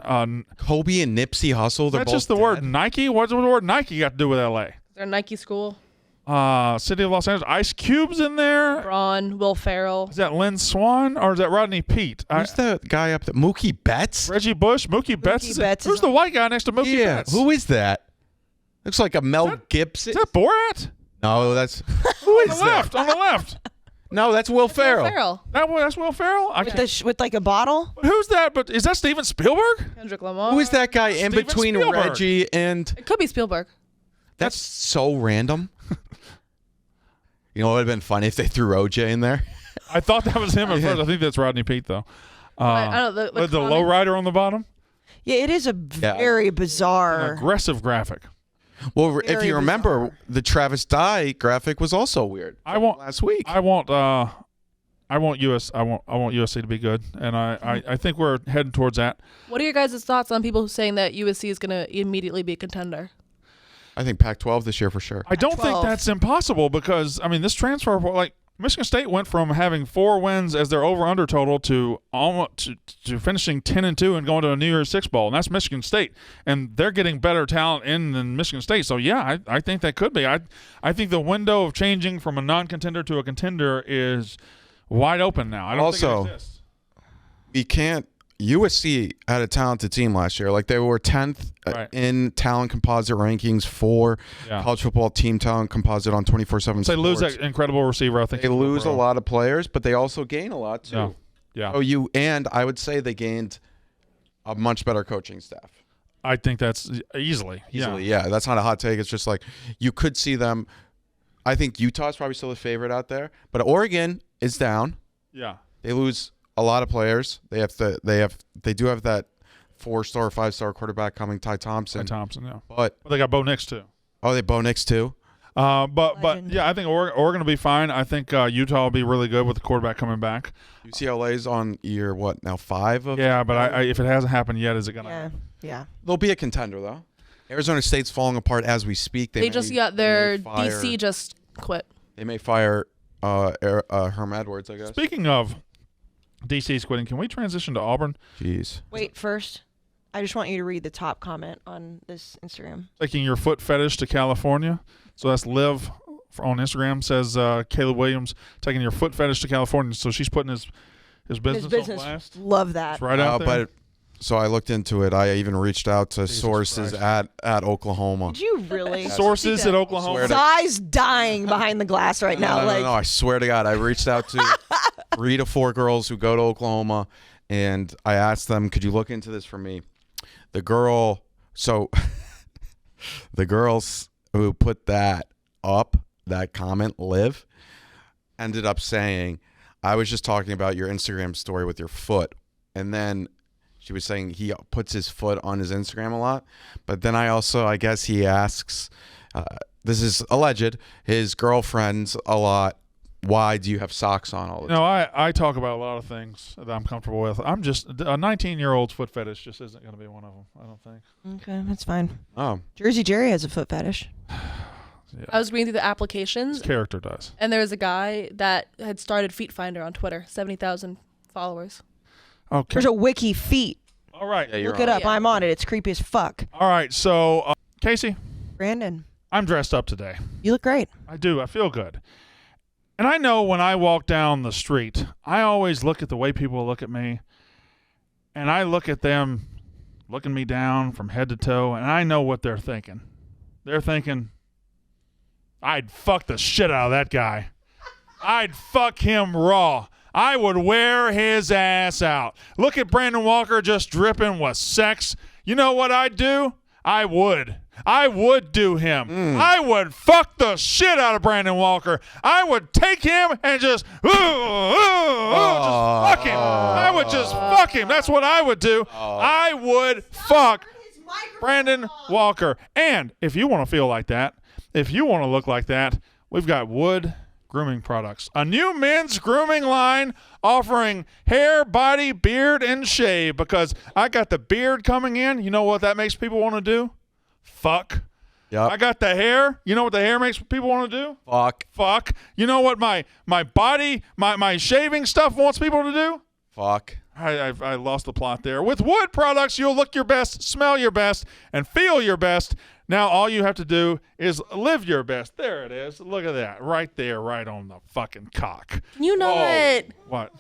Kobe and Nipsey Hussle. They're That's both just the dead. word Nike. What's the word Nike got to do with LA? Is there a Nike school? City of Los Angeles. Ice Cube's in there. Braun, Will Ferrell. Is that Lynn Swan or is that Rodney Pete? Who's the guy up there? Mookie Betts? Reggie Bush. Mookie Betts. Betts Who's is the white guy next to Mookie Yeah. Betts? Who is that? Looks like a Mel Gibson. Is that Borat? No, that's who On is the left. On the left. No, that's Will Ferrell. Will Ferrell. That's Will Ferrell. I with, can't, with like a bottle. but who's that? But is that Steven Spielberg? Kendrick Lamar. Who is that guy in Steven between Spielberg. Reggie and? It could be Spielberg. That's so random. You know, it would have been funny if they threw OJ in there. I thought that was him at first. I think that's Rodney Pete though. I don't know. With the lowrider on the bottom. Yeah, it is a very An bizarre. aggressive graphic. Well, if Very you remember, bizarre. the Travis Dye graphic was also weird. I want last week. I want USC to be good, and I think we're heading towards that. What are your guys' thoughts on people saying that USC is going to immediately be a contender? I think Pac-12 this year for sure. I don't think 12. that's impossible because I mean this transfer, like Michigan State went from having 4 wins as their over/under total to almost to finishing 10-2 and going to a New Year's Six bowl, and that's Michigan State, and they're getting better talent in than Michigan State. So yeah, I think that could be. I think the window of changing from a non-contender to a contender is wide open now. I don't Also, think it exists. You can't. USC had a talented team last year. Like they were 10th Right. in talent composite rankings for Yeah. college football team talent composite on 24/7. They lose Sports. that incredible receiver. I think They lose a Burrow. lot of players, but they also gain a lot too. Yeah. Oh, and I would say they gained a much better coaching staff. I think that's easily. Easily, yeah. That's not a hot take. It's just like you could see them. I think Utah's probably still a favorite out there, but Oregon is down. Yeah. They lose a lot of players. They do have that 4-star, 5-star quarterback coming, Ty Thompson. Yeah. But They got Bo Nix too. they Bo Nix too. But Legend. yeah, I think Oregon will be fine. I think Utah will be really good with the quarterback coming back. UCLA's on year now 5 of. Yeah, but I if it hasn't happened yet, is it gonna? Yeah, happen? yeah. They'll be a contender though. Arizona State's falling apart as we speak. They just got their DC just quit. They may fire Herm Edwards, I guess. Speaking of DC's quitting, can we transition to Auburn? Jeez. Wait, first, I just want you to read the top comment on this Instagram. Taking your foot fetish to California. So that's Liv on Instagram says Caleb Williams taking your foot fetish to California. So she's putting his business, His business. on blast. Love that. It's right out there. But so I looked into it. I even reached out to Jesus sources Christ. at Oklahoma. Did you really? Sources at Oklahoma. Swear to- His eyes dying behind the glass right now. No, I swear to God, I reached out to 3 to 4 girls who go to Oklahoma, and I asked them, could you look into this for me? The girls who put that up, that comment, Liv, ended up saying, I was just talking about your Instagram story with your foot. And then she was saying he puts his foot on his Instagram a lot. But then I guess he asks, this is alleged, his girlfriends a lot, why do you have socks on all the time? No, I talk about a lot of things that I'm comfortable with. I'm just a 19-year-old's foot fetish just isn't going to be one of them. I don't think. Okay, that's fine. Oh, Jersey Jerry has a foot fetish. I was reading through the applications, His character does. and there was a guy that had started Feet Finder on Twitter, 70,000 followers. Okay. There's a wiki feet. All right. yeah, you're Look it on. up. Yeah. I'm on it. It's creepy as fuck. All right. So, Casey, Brandon, I'm dressed up today. you look great. I do. I feel good. And I know when I walk down the street, I always look at the way people look at me, and I look at them looking me down from head to toe, and I know what they're thinking. They're thinking, I'd fuck the shit out of that guy. I'd fuck him raw. I would wear his ass out. Look at Brandon Walker just dripping with sex. You know what I'd do? I would do him. I would fuck the shit out of Brandon Walker. I would take him and just fuck him. I would just fuck him. That's what I would do. I would fuck Brandon Walker. And if you want to feel like that, if you want to look like that, we've got Wood Grooming Products, a new men's grooming line offering hair, body, beard, and shave, because I got the beard coming in. You know what that makes people want to do? Fuck. Yep. I got the hair. You know what the hair makes people want to do? Fuck. You know what my body, my shaving stuff wants people to do? Fuck. I lost the plot there. With Wood products, you'll look your best, smell your best, and feel your best. Now all you have to do is live your best. There it is. Look at that. Right there, right on the fucking cock. You know it. What?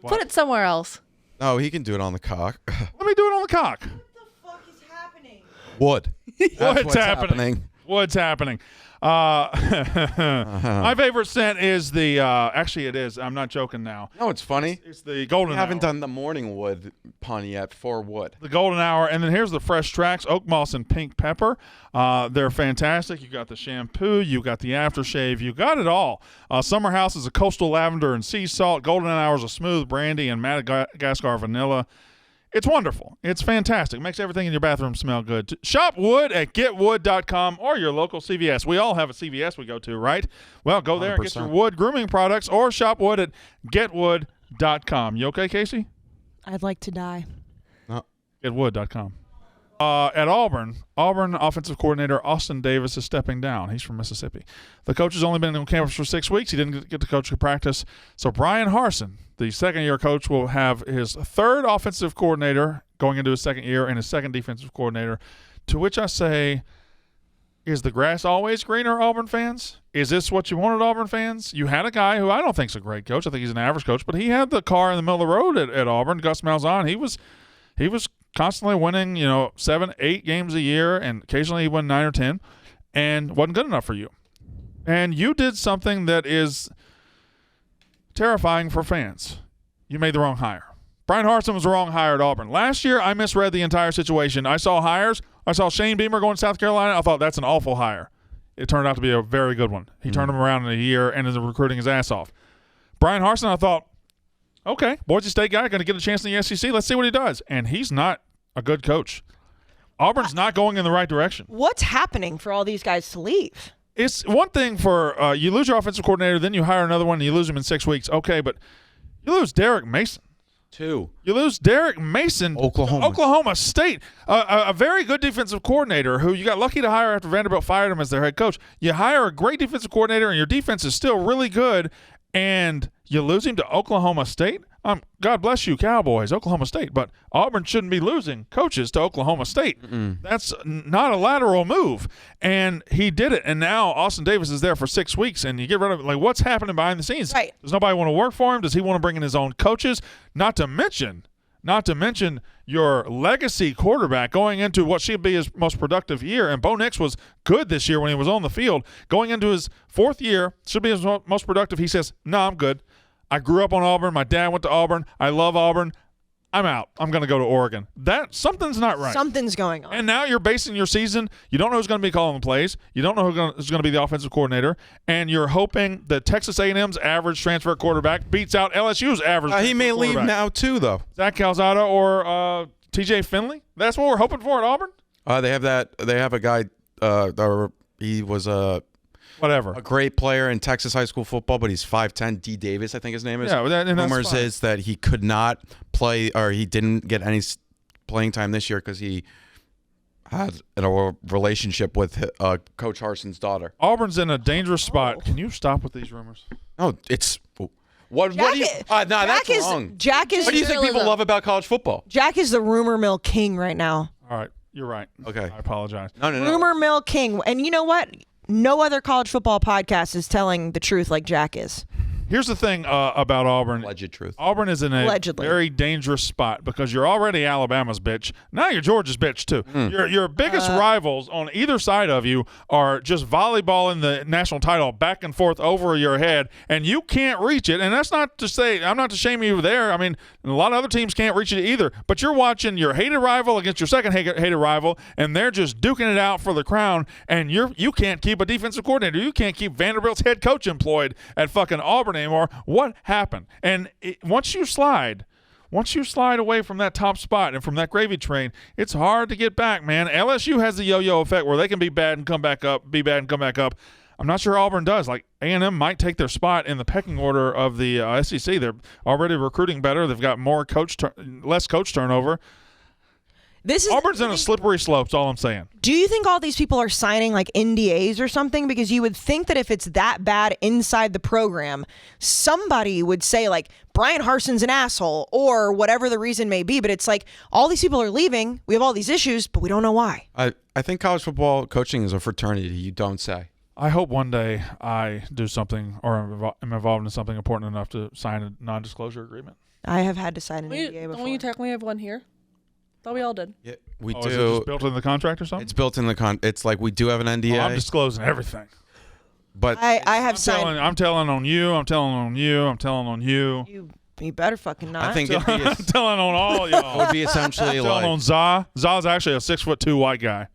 Put it somewhere else. No, he can do it on the cock. Let me do it on the cock. What the fuck is happening? Wood. That's What's what's happening? What's happening? My favorite scent is the actually it is. I'm not joking now. No, it's funny. It's the golden We haven't hour. done the morning wood pun yet for wood. The golden hour, and then here's the fresh tracks: oak moss and pink pepper. They're fantastic. You got the shampoo, you got the aftershave, you got it all. Summer House is a coastal lavender and sea salt. Golden hour is a smooth brandy and Madagascar vanilla. It's wonderful. It's fantastic. Makes everything in your bathroom smell good. Shop Wood at getwood.com or your local CVS. We all have a CVS we go to, right? Well, go there and get your 100%. Wood grooming products or shop Wood at getwood.com. You okay, Casey? I'd like to die. Getwood.com. At Auburn offensive coordinator Austin Davis is stepping down. He's from Mississippi. The coach has only been on campus for 6 weeks. He didn't get to coach practice. So Brian Harsin, the second-year coach, will have his third offensive coordinator going into his second year and his second defensive coordinator, to which I say, is the grass always greener, Auburn fans? Is this what you wanted, Auburn fans? You had a guy who I don't think is a great coach. I think he's an average coach, but he had the car in the middle of the road at Auburn, Gus Malzahn. He was constantly winning, 7, 8 games a year, and occasionally he won 9 or 10, and wasn't good enough for you. And you did something that is terrifying for fans. You made the wrong hire. Brian Harsin was the wrong hire at Auburn. Last year, I misread the entire situation. I saw hires. I saw Shane Beamer going to South Carolina. I thought that's an awful hire. It turned out to be a very good one. He turned him around in a year and is recruiting his ass off. Brian Harsin, I thought, okay, Boise State guy, going to get a chance in the SEC. Let's see what he does. And he's not a good coach. Auburn's not going in the right direction. What's happening for all these guys to leave? It's one thing for you lose your offensive coordinator, then you hire another one, and you lose him in 6 weeks. Okay, but you lose Derek Mason. 2. You lose Derek Mason, Oklahoma State, a very good defensive coordinator who you got lucky to hire after Vanderbilt fired him as their head coach. You hire a great defensive coordinator, and your defense is still really good, and you lose him to Oklahoma State? God bless you, Cowboys, Oklahoma State, but Auburn shouldn't be losing coaches to Oklahoma State. That's not a lateral move, and he did it, and now Austin Davis is there for 6 weeks, and you get rid of it. Like, what's happening behind the scenes? Right. Does nobody want to work for him? Does he want to bring in his own coaches? Not to mention your legacy quarterback going into what should be his most productive year, and Bo Nix was good this year when he was on the field. Going into his 4th year, should be his most productive. He says, no, I'm good. I grew up on Auburn. My dad went to Auburn. I love Auburn. I'm out. I'm going to go to Oregon. Something's not right. Something's going on. And now you're basing your season. You don't know who's going to be calling the plays. You don't know who's going to be the offensive coordinator. And you're hoping that Texas A&M's average transfer quarterback beats out LSU's average He may leave quarterback. now, too, though. Zach Calzada or TJ Finley? That's what we're hoping for at Auburn? They have a guy, he was a great player in Texas high school football, but he's 5'10", D. Davis, I think his name is. Yeah, and that's Rumors fine. is that he could not play, or he didn't get any playing time this year because he had a relationship with Coach Harsin's daughter. Auburn's in a dangerous spot. Can you stop with these rumors? No, it's what do you? That's wrong. Jack is. What do you think people love about college football? Jack is the rumor mill king right now. All right, you're right. Okay. I apologize. No. Rumor mill king, and you know what? No other college football podcast is telling the truth like Jack is. Here's the thing about Auburn. Alleged truth. Auburn is in a Allegedly. very dangerous spot because you're already Alabama's bitch. Now you're Georgia's bitch, too. Your biggest rivals on either side of you are just volleyballing the national title back and forth over your head, and you can't reach it. And that's not to say – I'm not to shame you there. I mean, a lot of other teams can't reach it either. But you're watching your hated rival against your second hated rival, and they're just duking it out for the crown, and you can't keep a defensive coordinator. You can't keep Vanderbilt's head coach employed at fucking Auburn anymore. What happened? And once you slide away from that top spot and from that gravy train, it's hard to get back, man. LSU has the yo-yo effect where they can be bad and come back up, be bad and come back up. I'm not sure Auburn does. Like, A&M might take their spot in the pecking order of the SEC. They're already recruiting better. They've got more less coach turnover. Auburn's in a slippery slope. That's all I'm saying. Do you think all these people are signing like NDAs or something? Because you would think that if it's that bad inside the program, somebody would say like Brian Harson's an asshole or whatever the reason may be. But it's like all these people are leaving. We have all these issues, but we don't know why. I think college football coaching is a fraternity. You don't say. I hope one day I do something or am involved in something important enough to sign a non-disclosure agreement. I have had to sign an NDA before. Don't you technically have one here? Thought we all did. Yeah, we do. Is it just built in the contract or something? It's built in the It's like we do have an NDA. I'm disclosing everything. But I have signed. I'm telling on you. I'm telling on you. I'm telling on you. You better fucking not. I think I'm telling on all y'all. it would be essentially I'm telling on Za. Za's actually a 6'2" white guy.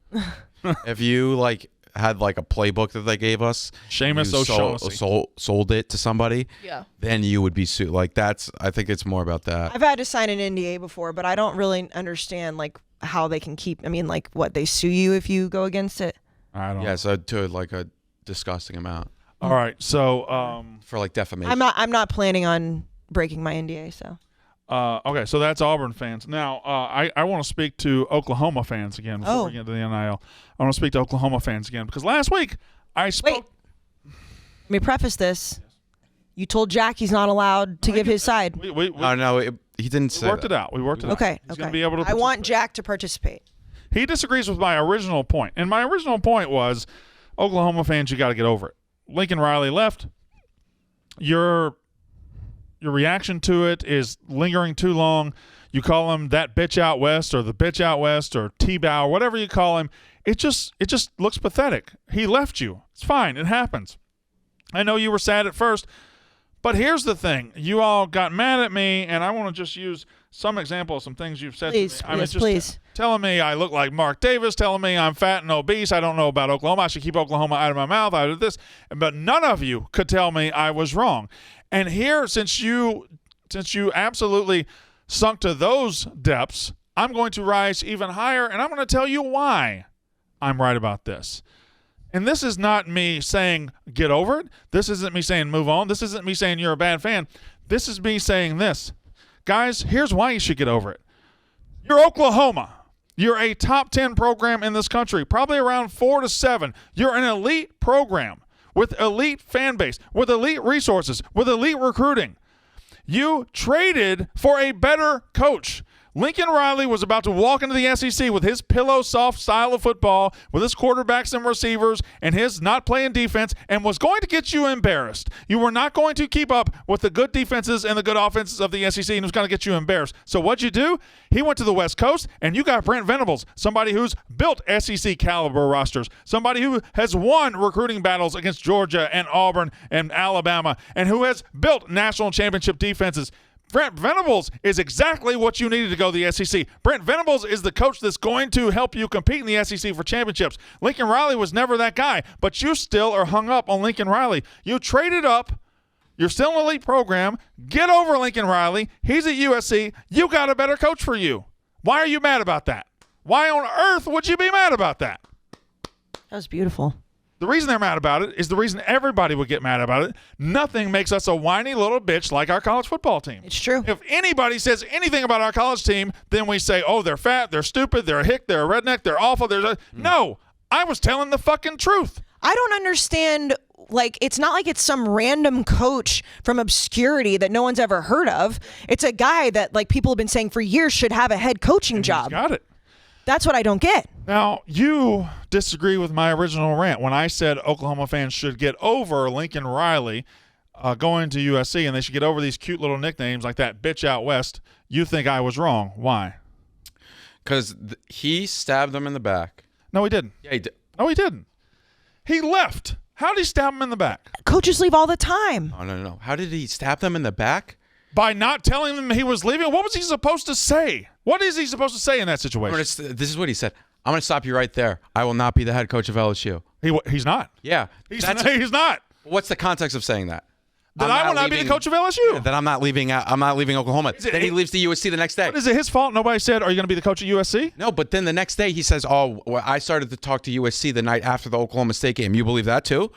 if you like had like a playbook that they gave us, Seamus you O'Shaughnessy. sold it to somebody, then you would be sued. Like I think it's more about that. I've had to sign an NDA before, but I don't really understand like how they can keep. I mean, like what they sue you if you go against it. I don't. Yeah, so to like a disgusting amount. All right, so for like defamation. I'm not planning on breaking my NDA. So. Okay, so that's Auburn fans. Now, I want to speak to Oklahoma fans again before we get to the NIL. I want to speak to Oklahoma fans again because last week I spoke. Wait. Let me preface this. You told Jack he's not allowed to give his side. No, he didn't say we worked it out. We worked it out. Okay. He's going to be able to I want Jack to participate. He disagrees with my original point. And my original point was Oklahoma fans, you got to get over it. Lincoln Riley left. Your reaction to it is lingering too long. You call him that bitch out west or the bitch out west or T-Bow, whatever you call him. It just looks pathetic. He left you. It's fine. It happens. I know you were sad at first, but here's the thing. You all got mad at me, and I want to just use some example of some things you've said to me. Please. Telling me I look like Mark Davis, telling me I'm fat and obese. I don't know about Oklahoma. I should keep Oklahoma out of my mouth. I did this. But none of you could tell me I was wrong. And here, since you absolutely sunk to those depths, I'm going to rise even higher, and I'm going to tell you why I'm right about this. And this is not me saying get over it. This isn't me saying move on. This isn't me saying you're a bad fan. This is me saying this. Guys, here's why you should get over it. You're Oklahoma. You're a top 10 program in this country, probably around 4 to 7. You're an elite program with elite fan base, with elite resources, with elite recruiting. You traded for a better coach. Lincoln Riley was about to walk into the SEC with his pillow soft style of football, with his quarterbacks and receivers, and his not playing defense, and was going to get you embarrassed. You were not going to keep up with the good defenses and the good offenses of the SEC, and it was going to get you embarrassed. So what'd you do? He went to the West Coast, and you got Brent Venables, somebody who's built SEC caliber rosters, somebody who has won recruiting battles against Georgia and Auburn and Alabama, and who has built national championship defenses. Brent Venables is exactly what you needed to go to the SEC. Brent Venables is the coach that's going to help you compete in the SEC for championships. Lincoln Riley was never that guy, but you still are hung up on Lincoln Riley. You traded up. You're still an elite program. Get over Lincoln Riley. He's at USC. You got a better coach for you. Why are you mad about that? Why on earth would you be mad about that? That was beautiful. The reason they're mad about it is the reason everybody would get mad about it. Nothing makes us a whiny little bitch like our college football team. It's true. If anybody says anything about our college team, then we say, oh, they're fat, they're stupid, they're a hick, they're a redneck, they're awful. No, I was telling the fucking truth. I don't understand. Like, it's not like it's some random coach from obscurity that no one's ever heard of. It's a guy that, like, people have been saying for years should have a head coaching job. He's got it. That's what I don't get. Now, you disagree with my original rant when I said Oklahoma fans should get over Lincoln Riley going to USC and they should get over these cute little nicknames like that bitch out west. You think I was wrong. Why? Because he stabbed them in the back. No, he didn't. Yeah, he did. No, he didn't. He left. How did he stab him in the back? Coaches leave all the time. Oh, no. How did he stab them in the back? By not telling them he was leaving? What was he supposed to say? What is he supposed to say in that situation? This is what he said. I'm going to stop you right there. I will not be the head coach of LSU. He's not. Yeah. He's not. What's the context of saying that? Then I will not be the coach of LSU. Then I'm not leaving Oklahoma. Then he leaves the USC the next day. But is it his fault? Nobody said, are you going to be the coach at USC? No, but then the next day he says, I started to talk to USC the night after the Oklahoma State game. You believe that too?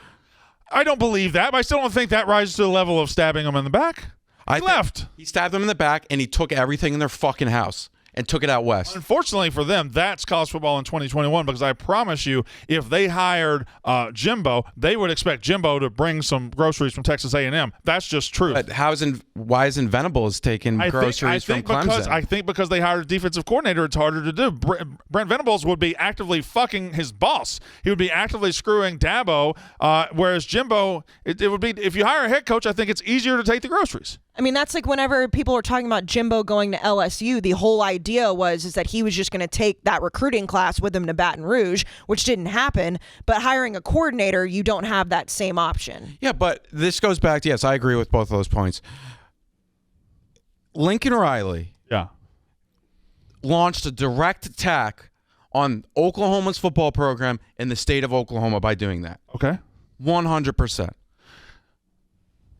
I don't believe that, but I still don't think that rises to the level of stabbing him in the back. He left. He stabbed them in the back, and he took everything in their fucking house. and took it out west. Unfortunately for them, that's college football in 2021 because I promise you, if they hired Jimbo, they would expect Jimbo to bring some groceries from Texas A&M. That's just true. But why isn't Venables taking groceries from Clemson? I think because they hired a defensive coordinator, it's harder to do. Brent Venables would be actively fucking his boss. He would be actively screwing Dabo, whereas Jimbo, it would be, if you hire a head coach, I think it's easier to take the groceries. I mean, that's like whenever people were talking about Jimbo going to LSU, the whole idea is that he was just going to take that recruiting class with him to Baton Rouge, which didn't happen. But hiring a coordinator, you don't have that same option. Yeah, but this goes back to, yes, I agree with both of those points. Lincoln Riley launched a direct attack on Oklahoma's football program in the state of Oklahoma by doing that. Okay. 100%.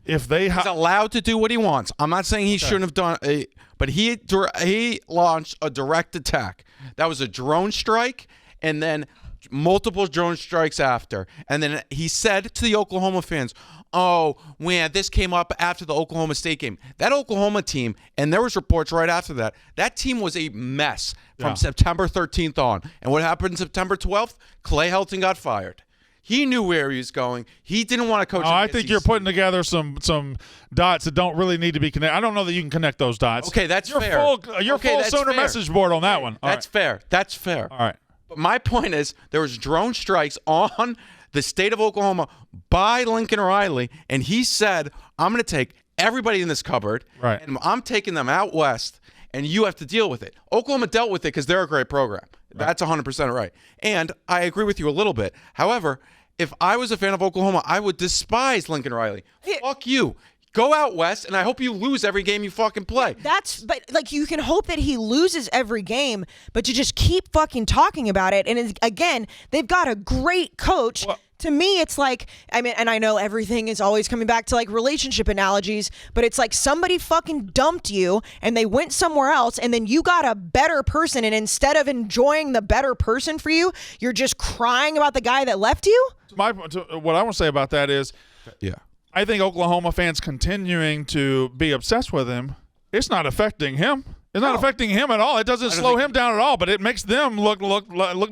If they He's allowed to do what he wants. I'm not saying he shouldn't have done it, but he launched a direct attack. That was a drone strike, and then multiple drone strikes after. And then he said to the Oklahoma fans, oh, man, this came up after the Oklahoma State game. That Oklahoma team, and there was reports right after that, that team was a mess from September 13th on. And what happened September 12th? Clay Helton got fired. He knew where he was going. He didn't want to coach. I think you're putting together some dots that don't really need to be connected. I don't know that you can connect those dots. Okay, that's fair. You're full Sooner message board on that one. That's fair. That's fair. All right. But my point is, there was drone strikes on the state of Oklahoma by Lincoln Riley, and he said, I'm going to take everybody in this cupboard, and I'm taking them out west, and you have to deal with it. Oklahoma dealt with it because they're a great program. That's 100% right. And I agree with you a little bit. However, if I was a fan of Oklahoma, I would despise Lincoln Riley. Fuck you. Go out west, and I hope you lose every game you fucking play. But like, you can hope that he loses every game, but you just keep fucking talking about it. And again, they've got a great coach. Well, to me, it's like, I mean, and I know everything is always coming back to like relationship analogies, but it's like somebody fucking dumped you and they went somewhere else, and then you got a better person, and instead of enjoying the better person for you, you're just crying about the guy that left you? What I want to say about that is, I think Oklahoma fans continuing to be obsessed with him, it's not affecting him. It's not affecting him at all. It doesn't slow him down at all, but it makes them look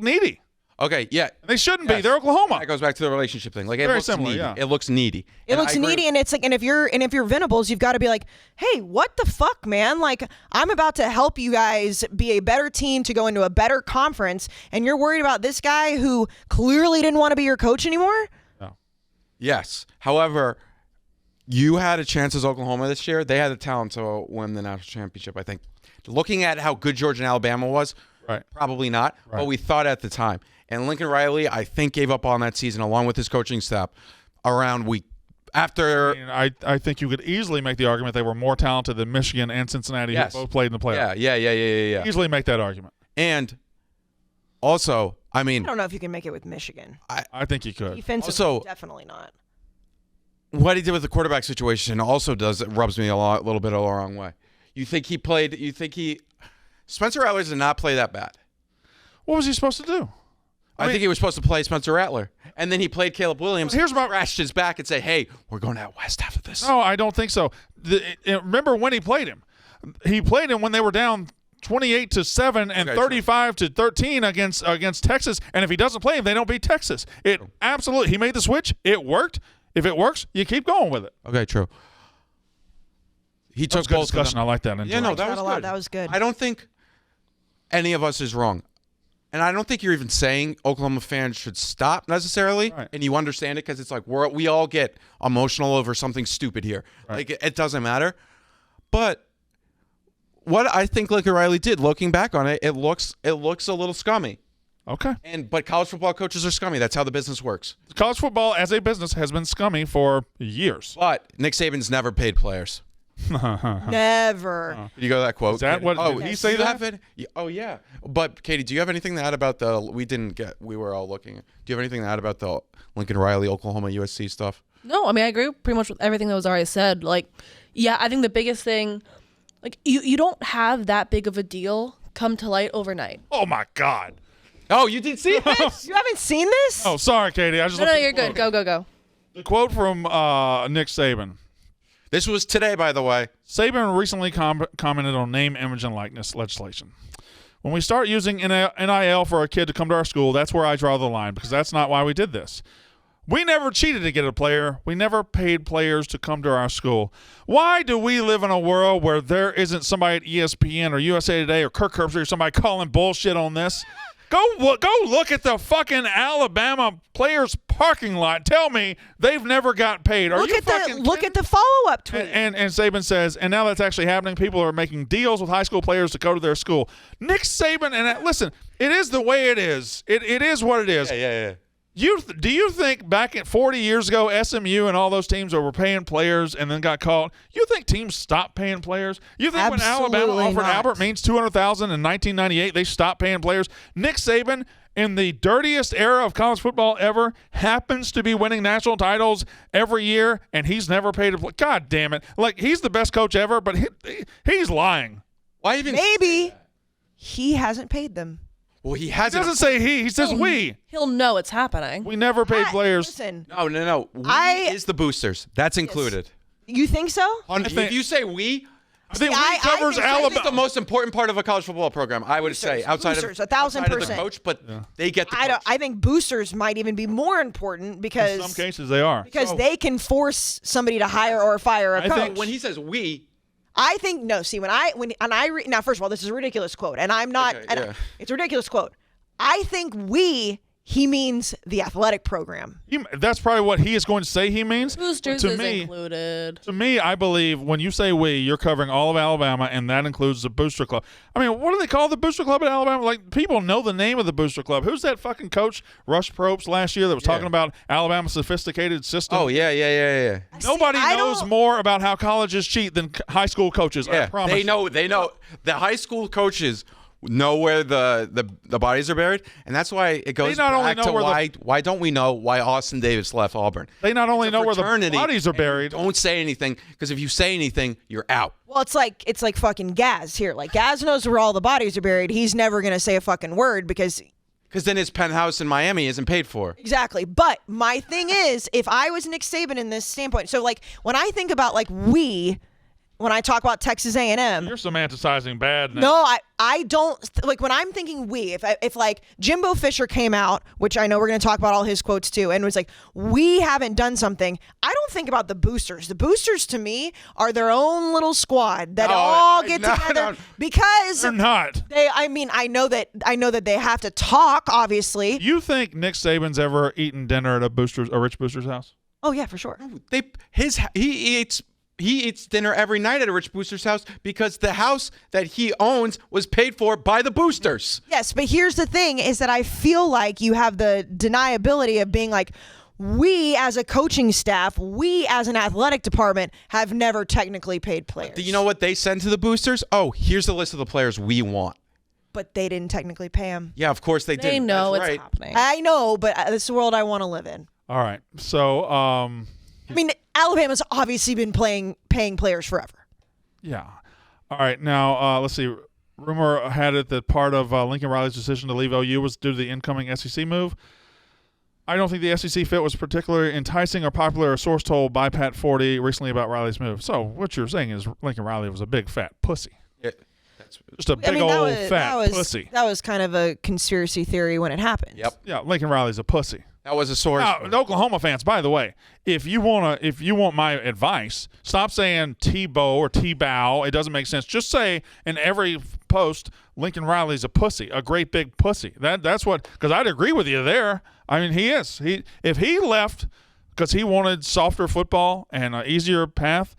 needy. Okay, yeah. They shouldn't be. They're Oklahoma. That goes back to the relationship thing. Like, it Very looks similar, needy. yeah. It looks needy. It looks needy, and it's like, and if you're Venables, you've got to be like, hey, what the fuck, man? Like, I'm about to help you guys be a better team to go into a better conference, and you're worried about this guy who clearly didn't want to be your coach anymore? No. Yes. However, you had a chance as Oklahoma this year. They had the talent to win the national championship, I think. Looking at how good Georgia and Alabama was, probably not, but we thought at the time. And Lincoln Riley, I think, gave up on that season along with his coaching staff around week after. I think you could easily make the argument they were more talented than Michigan and Cincinnati, who both played in the playoffs. Yeah. Easily make that argument. And also, I mean, I don't know if you can make it with Michigan. I think you could. Defensively, Also, definitely not. What he did with the quarterback situation also rubs me a little bit the wrong way. Spencer Rattler did not play that bad. What was he supposed to do? I think he was supposed to play Spencer Rattler. And then he played Caleb Williams, scratched his back and say, hey, we're going out west after this. No, I don't think so. Remember when he played him? He played him when they were down 28-7 and 35-13 against Texas. And if he doesn't play him, they don't beat Texas. Absolutely. He made the switch. It worked. If it works, you keep going with it. Okay, true. He took good both discussion. I like that. Yeah, no, that was good. That was good. I don't think any of us is wrong. And I don't think you're even saying Oklahoma fans should stop necessarily. Right. And you understand it because it's like we all get emotional over something stupid here. Right. Like it doesn't matter. But what I think Lincoln Riley did, looking back on it, it looks a little scummy. Okay. But college football coaches are scummy. That's how the business works. College football as a business has been scummy for years. But Nick Saban's never paid players. Never. Did you go to that quote? Is that what? Oh, did he say that? Oh, yeah. But Katie, do you have anything to add about we were all looking. Do you have anything to add about the Lincoln Riley, Oklahoma, USC stuff? No, I mean, I agree pretty much with everything that was already said. Like, yeah, I think the biggest thing, like, you don't have that big of a deal come to light overnight. Oh, my God. Oh, you did see this? You haven't seen this? Oh, sorry, Katie. I just No, you're good. Go. The quote from Nick Saban. This was today, by the way. Saban recently commented on name, image, and likeness legislation. When we start using NIL for a kid to come to our school, that's where I draw the line, because that's not why we did this. We never cheated to get a player. We never paid players to come to our school. Why do we live in a world where there isn't somebody at ESPN or USA Today or Kirk Herbstreit or somebody calling bullshit on this? Go look at the fucking Alabama players' parking lot. Tell me they've never got paid. Look at the follow-up tweet. And Saban says, and now that's actually happening. People are making deals with high school players to go to their school. Nick Saban, and listen, it is the way it is. It is what it is. Yeah. Do you think back at 40 years ago, SMU and all those teams that were paying players and then got called, you think teams stopped paying players? You think when Alabama offered Albert Means $200,000 in 1998, they stopped paying players? Nick Saban, in the dirtiest era of college football ever, happens to be winning national titles every year, and he's never paid a player. God damn it. Like, he's the best coach ever, but he's lying. Why even? Maybe he hasn't paid them. Well, he He hasn't. doesn't say he says we. He'll know it's happening. We never paid players. Listen, No. We is the boosters. That's included. you think so? If you say we, I think See, we I covers think so. Alabama. it's the most important part of a college football program, I would say, outside Boosters, of 1,000%. outside of the coach, but they get the coach. I think boosters might even be more important because In some cases, they are. they can force somebody to hire or fire a I coach. think When he says we, I think no. See, now, first of all, this is a ridiculous quote, and I'm not. Okay, and yeah. It's a ridiculous quote. I think he means the athletic program. That's probably what he is going to say he means. Boosters to is me, included. To me, I believe when you say we, you're covering all of Alabama, and that includes the booster club. I mean, what do they call the booster club at Alabama? Like, people know the name of the booster club. Who's that fucking coach, Rush Probst, last year that was talking about Alabama's sophisticated system? oh yeah. Nobody I knows don't- more about how colleges cheat than high school coaches. I Yeah, promise. they know. The high school coaches know where the bodies are buried, and that's why it goes not only back know to where why don't we know why Austin Davis left Auburn? They not only It's a know where the fraternity, bodies are and buried. Don't say anything, because if you say anything, you're out. Well, it's like fucking Gaz here. Like Gaz knows where all the bodies are buried. He's never gonna say a fucking word because. Because then his penthouse in Miami isn't paid for. Exactly. But my thing is, if I was Nick Saban in this standpoint, so like when I think about when I talk about Texas A&M, You're semanticizing bad now. no, I don't like when I'm thinking if like Jimbo Fisher came out, which I know we're going to talk about all his quotes too, and was like, we haven't done something. I don't think about the boosters. The boosters to me are their own little squad that all get together because They're not. I know that they have to talk, obviously. You think Nick Saban's ever eaten dinner at a rich booster's house? Oh yeah, for sure. He eats dinner every night at a rich booster's house because the house that he owns was paid for by the boosters. Yes, but here's the thing is that I feel like you have the deniability of being like, we as a coaching staff, we as an athletic department have never technically paid players. Do you know what they send to the boosters? Oh, here's the list of the players we want. But they didn't technically pay them. Yeah, of course they did. They know That's it's right. happening. I know, but it's the world I want to live in. All right. So, I mean, Alabama's obviously been paying players forever. yeah. All right. Now, let's see. Rumor had it that part of Lincoln Riley's decision to leave OU was due to the incoming SEC move. I don't think the SEC fit was particularly enticing or popular. A source told by Pat 40 recently about Riley's move. So what you're saying is Lincoln Riley was a big fat pussy. Yeah, Just a big old fat pussy. That was kind of a conspiracy theory when it happened. Yep. Yeah, Lincoln Riley's a pussy. That was a source. Now, Oklahoma fans, by the way, if you want my advice, stop saying Tebow or T-Bow. It doesn't make sense. Just say in every post, Lincoln Riley's a pussy, a great big pussy. That's what, because I'd agree with you there. I mean, he is. If he left because he wanted softer football and an easier path,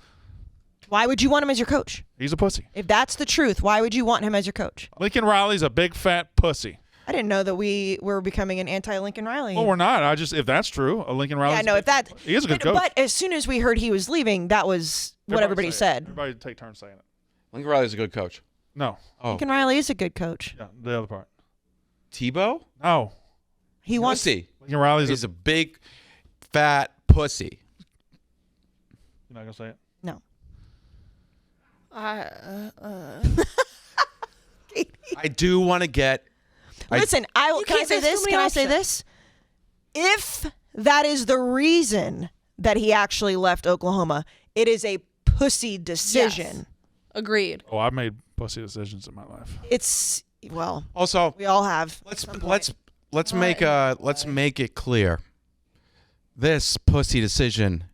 Why would you want him as your coach? he's a pussy. If that's the truth, why would you want him as your coach? Lincoln Riley's a big fat pussy. I didn't know that we were becoming an anti-Lincoln Riley. Well, we're not. If that's true, a Lincoln Riley. Yeah, no, if that he is a good coach. But as soon as we heard he was leaving, that was what everybody say it. said. Everybody take turns saying it. Lincoln Riley's a good coach. No. Oh, Lincoln Riley is a good coach. Yeah, the other part. Tebow? No. He wants. Pussy. Lincoln Riley's He's a big, fat pussy. You're not gonna say it. No. I do want to get. Listen, can I can't say say this? so many Can I say options. this? If that is the reason that he actually left Oklahoma, it is a pussy decision. Agreed. Oh, I've made pussy decisions in my life. It's Well, Also, we all have. let's make it clear. This pussy decision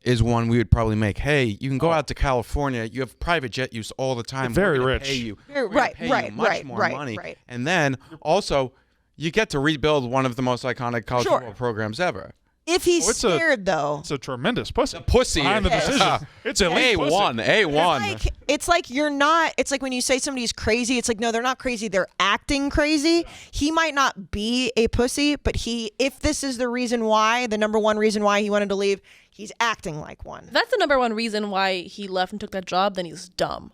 is one we would probably make. Hey, you can go out to California. You have private jet use all the time. Very We're gonna rich. Pay you. Very- We're gonna right, pay you right, much right, more right, money. right. And then also, you get to rebuild one of the most iconic college Sure. football programs ever. If he's it's scared, though, It's a tremendous pussy. Pussy behind the is- decision. It's elite pussy. A1. it's like you're not. It's like when you say somebody's crazy. It's like no, they're not crazy. They're acting crazy. He might not be a pussy, but if this is the reason why, the number one reason why he wanted to leave, he's acting like one. If that's the number one reason why he left and took that job, then he's dumb.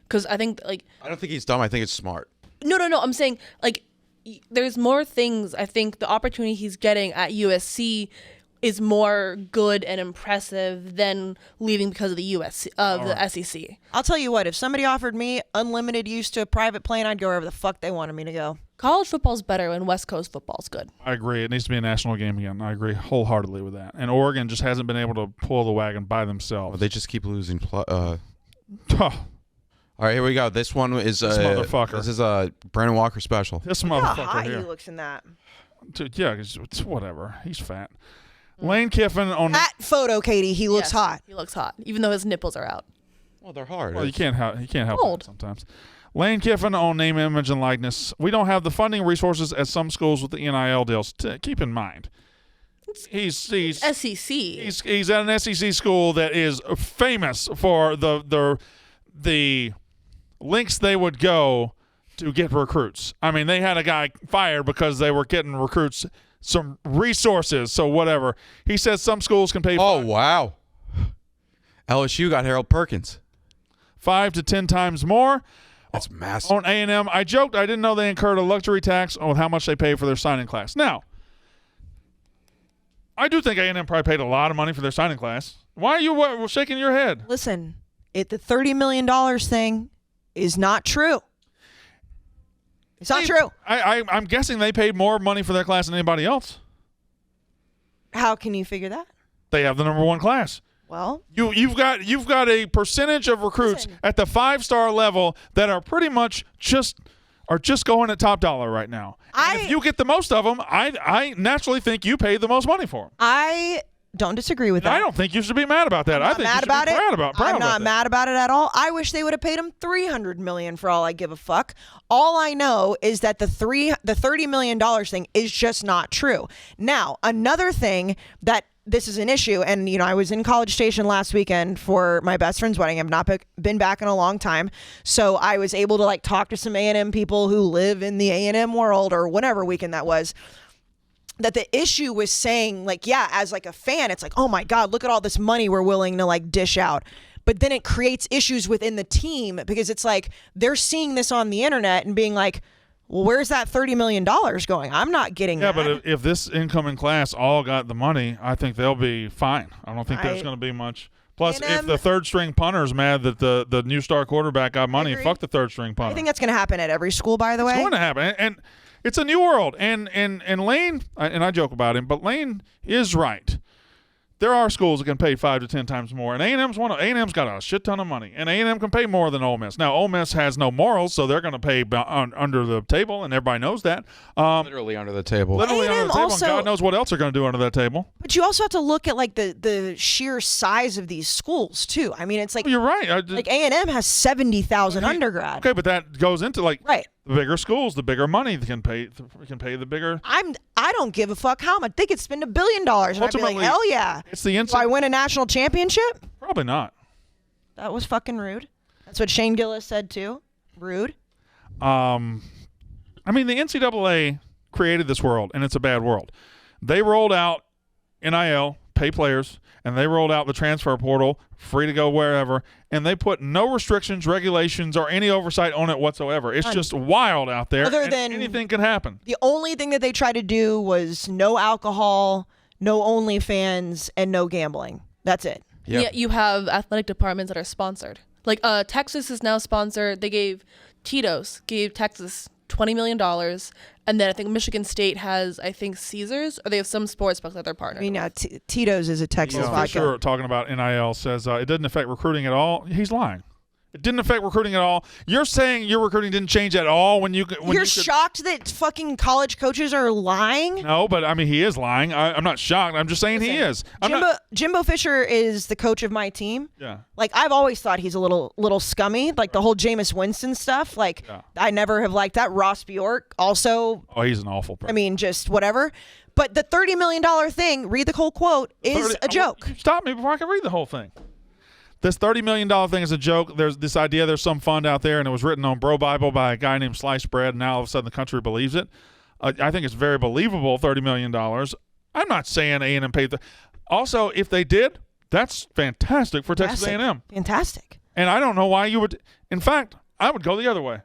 Because I think I don't think he's dumb. I think it's smart. No. I'm saying there's more things. I think the opportunity he's getting at USC is more good and impressive than leaving because of the the SEC. I'll tell you what. If somebody offered me unlimited use to a private plane, I'd go wherever the fuck they wanted me to go. College football's better and West Coast football's good. I agree. It needs to be a national game again. I agree wholeheartedly with that. And Oregon just hasn't been able to pull the wagon by themselves. They just keep losing. Huh. All right, here we go. This one is This motherfucker. This is a Brandon Walker special. This Look how motherfucker hot he here. looks in that. Dude, yeah, it's whatever. He's fat. Lane Kiffin on. That photo, Katie, he looks Yes, hot. He looks hot, even though his nipples are out. Well, they're hard. Well, you can't help Cold. it sometimes. Lane Kiffin on name, image, and likeness. We don't have the funding resources at some schools with the NIL deals. Keep in mind, he's SEC. he's at an SEC school that is famous for the links they would go to get recruits. I mean, they had a guy fired because they were getting recruits some resources. So whatever. He says some schools can pay. Oh, wow. LSU got Harold Perkins. 5 to 10 times more. That's massive. On A&M, I joked I didn't know they incurred a luxury tax on how much they pay for their signing class. Now, I do think A&M probably paid a lot of money for their signing class. Why are you shaking your head? Listen, the $30 million thing is not true. It's not true. I'm guessing they paid more money for their class than anybody else. How can you figure that? They have the number one class. Well, You've got a percentage of recruits Listen. at the 5-star level that are pretty much just going at top dollar right now. And if you get the most of them, I naturally think you paid the most money for them. I don't disagree with that. I don't think you should be mad about that. I'm I not think mad you should about be it. proud I'm about not that. mad about it at all. I wish they would have paid him $300 million for all I give a fuck. All I know is that the $30 million thing is just not true. Now, another thing that this is an issue, and I was in College Station last weekend for my best friend's wedding. I've not been back in a long time, so I was able to talk to some A&M people who live in the A&M world, or whatever weekend that was. That the issue was saying, as a fan, it's like, oh my God, look at all this money we're willing to dish out. But then it creates issues within the team, because it's like they're seeing this on the internet and being like, well, where's that $30 million going? I'm not getting that. Yeah, but if this incoming class all got the money, I think they'll be fine. I don't think there's going to be much. Plus, if the third-string punter's mad that the new star quarterback got money, fuck the third-string punter. I think that's going to happen at every school, by the way. It's going to happen. And it's a new world. And Lane, and I joke about him, but Lane is right. There are schools that can pay 5 to 10 times more, and A&M's A&M's got a shit ton of money, and A&M can pay more than Ole Miss. Now, Ole Miss has no morals, so they're going to pay under the table, and everybody knows that. Literally under the table. Literally A&M under the table, also- and God knows what else they're going to do under that table. But you also have to look at the sheer size of these schools too. I mean, it's like You're right. A&M has 70,000 undergrad. Okay, but that goes into Right. the bigger schools, the bigger money they can pay the bigger. I don't give a fuck how much. They could spend $1 billion, and I'd be like, Ultimately, hell yeah. It's the Do I win a national championship? Probably not. That was fucking rude. That's what Shane Gillis said too. Rude. I mean, the NCAA created this world, and it's a bad world. They rolled out NIL, pay players, and they rolled out the transfer portal, free to go wherever, and they put no restrictions, regulations, or any oversight on it whatsoever. It's just wild out there. Other and than- anything can happen. The only thing that they tried to do was no alcohol, no OnlyFans, and no gambling. That's it. Yeah. Yeah, you have athletic departments that are sponsored. Texas is now sponsored. They gave Texas $20 million, and then I think Michigan State has, Caesars, or they have some sports book that they're partnered. I mean, Tito's is a Texas vodka. Fisher talking about NIL says it doesn't affect recruiting at all. He's lying. It didn't affect recruiting at all. You're saying your recruiting didn't change at all when you You're shocked that fucking college coaches are lying? No, but I mean, he is lying. I'm not shocked. I'm just saying he is. Jimbo Fisher is the coach of my team. Yeah. Like, I've always thought he's a little scummy. Like, the whole Jameis Winston stuff. Like, I never have liked that. Ross Bjork also. Oh, he's an awful person. I mean, just whatever. But the $30 million thing, read the whole quote, is a joke. Stop me before I can read the whole thing. This $30 million thing is a joke. There's this idea there's some fund out there, and it was written on Bro Bible by a guy named Sliced Bread, and now all of a sudden the country believes it. I think it's very believable, $30 million. I'm not saying A&M paid the – also, if they did, that's fantastic for Texas A&M. Fantastic. And I don't know why you would – in fact, I would go the other way.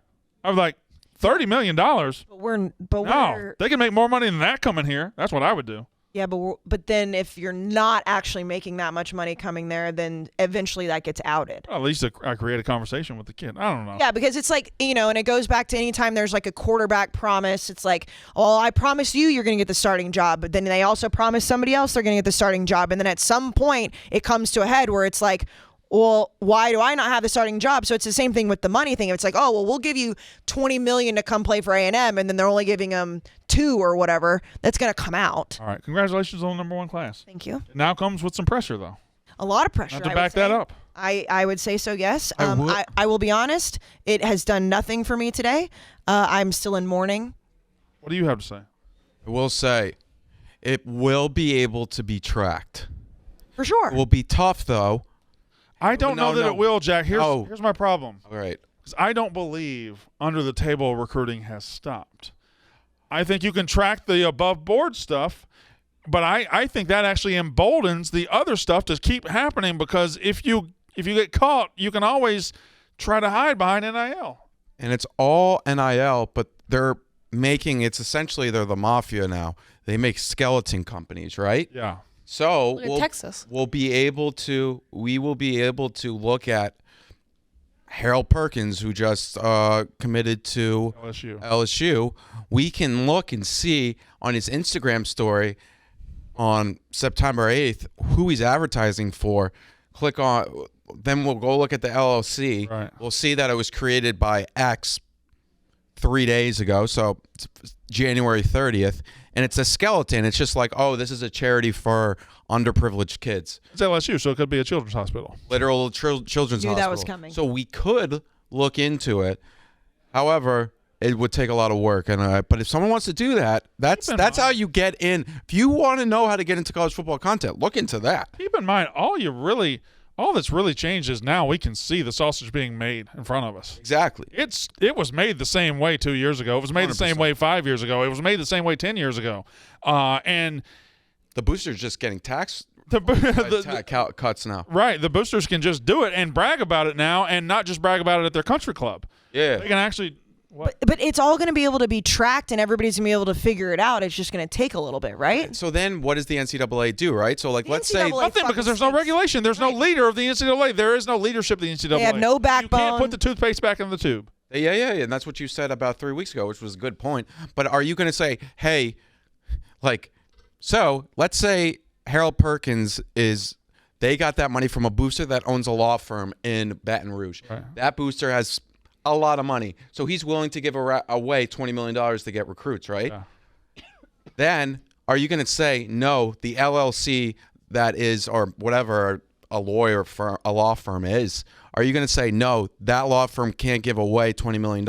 I was like, $30 million? No, they can make more money than that coming here. That's what I would do. Yeah, but then if you're not actually making that much money coming there, then eventually that gets outed. Well, at least I create a conversation with the kid. I don't know. Yeah, because it's like, and it goes back to any time there's like a quarterback promise. It's like, oh, I promise you're going to get the starting job. But then they also promise somebody else they're going to get the starting job. And then at some point it comes to a head where it's like, well, why do I not have the starting job? So it's the same thing with the money thing. It's like, oh, well, we'll give you $20 million to come play for A&M, and then they're only giving them $2 million or whatever. That's going to come out. All right. Congratulations on the #1 class. Thank you. It now comes with some pressure, though. A lot of pressure. Not to back that up. I would say so, yes. I will be honest. It has done nothing for me today. I'm still in mourning. What do you have to say? I will say it will be able to be tracked. For sure. It will be tough, though. I don't know that it will, Jack. Here's my problem. All right. I don't believe under-the-table recruiting has stopped. I think you can track the above-board stuff, but I think that actually emboldens the other stuff to keep happening, because if you get caught, you can always try to hide behind NIL. And it's all NIL, but they're essentially they're the mafia now. They make skeleton companies, right? Yeah. So Texas. we will be able to look at Harold Perkins, who just committed to LSU. We can look and see on his Instagram story on September 8th who he's advertising for. Click on, then we'll go look at the LLC. Right. We'll see that it was created by X 3 days ago, so it's January 30th. And it's a skeleton. It's just like, oh, this is a charity for underprivileged kids. It's LSU, so it could be a children's hospital. Literal children's hospital. That was coming. So we could look into it. However, it would take a lot of work. But if someone wants to do that, that's how you get in. If you want to know how to get into college football content, look into that. Keep in mind, all that's really changed is now we can see the sausage being made in front of us. Exactly. It was made the same way 2 years ago. It was made 100%. The same way 5 years ago. It was made the same way 10 years ago. And the boosters just getting taxed. Cuts now. Right. The boosters can just do it and brag about it now, and not just brag about it at their country club. Yeah. They can actually. But it's all going to be able to be tracked, and everybody's going to be able to figure it out. It's just going to take a little bit, right? So then what does the NCAA do, right? So, like, let's say nothing, because there's no regulation. There's no leader of the NCAA. There is no leadership of the NCAA. They have no backbone. You can't put the toothpaste back in the tube. Yeah, and that's what you said about 3 weeks ago, which was a good point. But are you going to say, hey, so let's say Harold Perkins they got that money from a booster that owns a law firm in Baton Rouge. Right. That booster has a lot of money, so he's willing to give away $20 million to get recruits, right? Yeah. Then are you going to say, no, the LLC that is, or whatever a law firm is, are you going to say, no, that law firm can't give away $20 million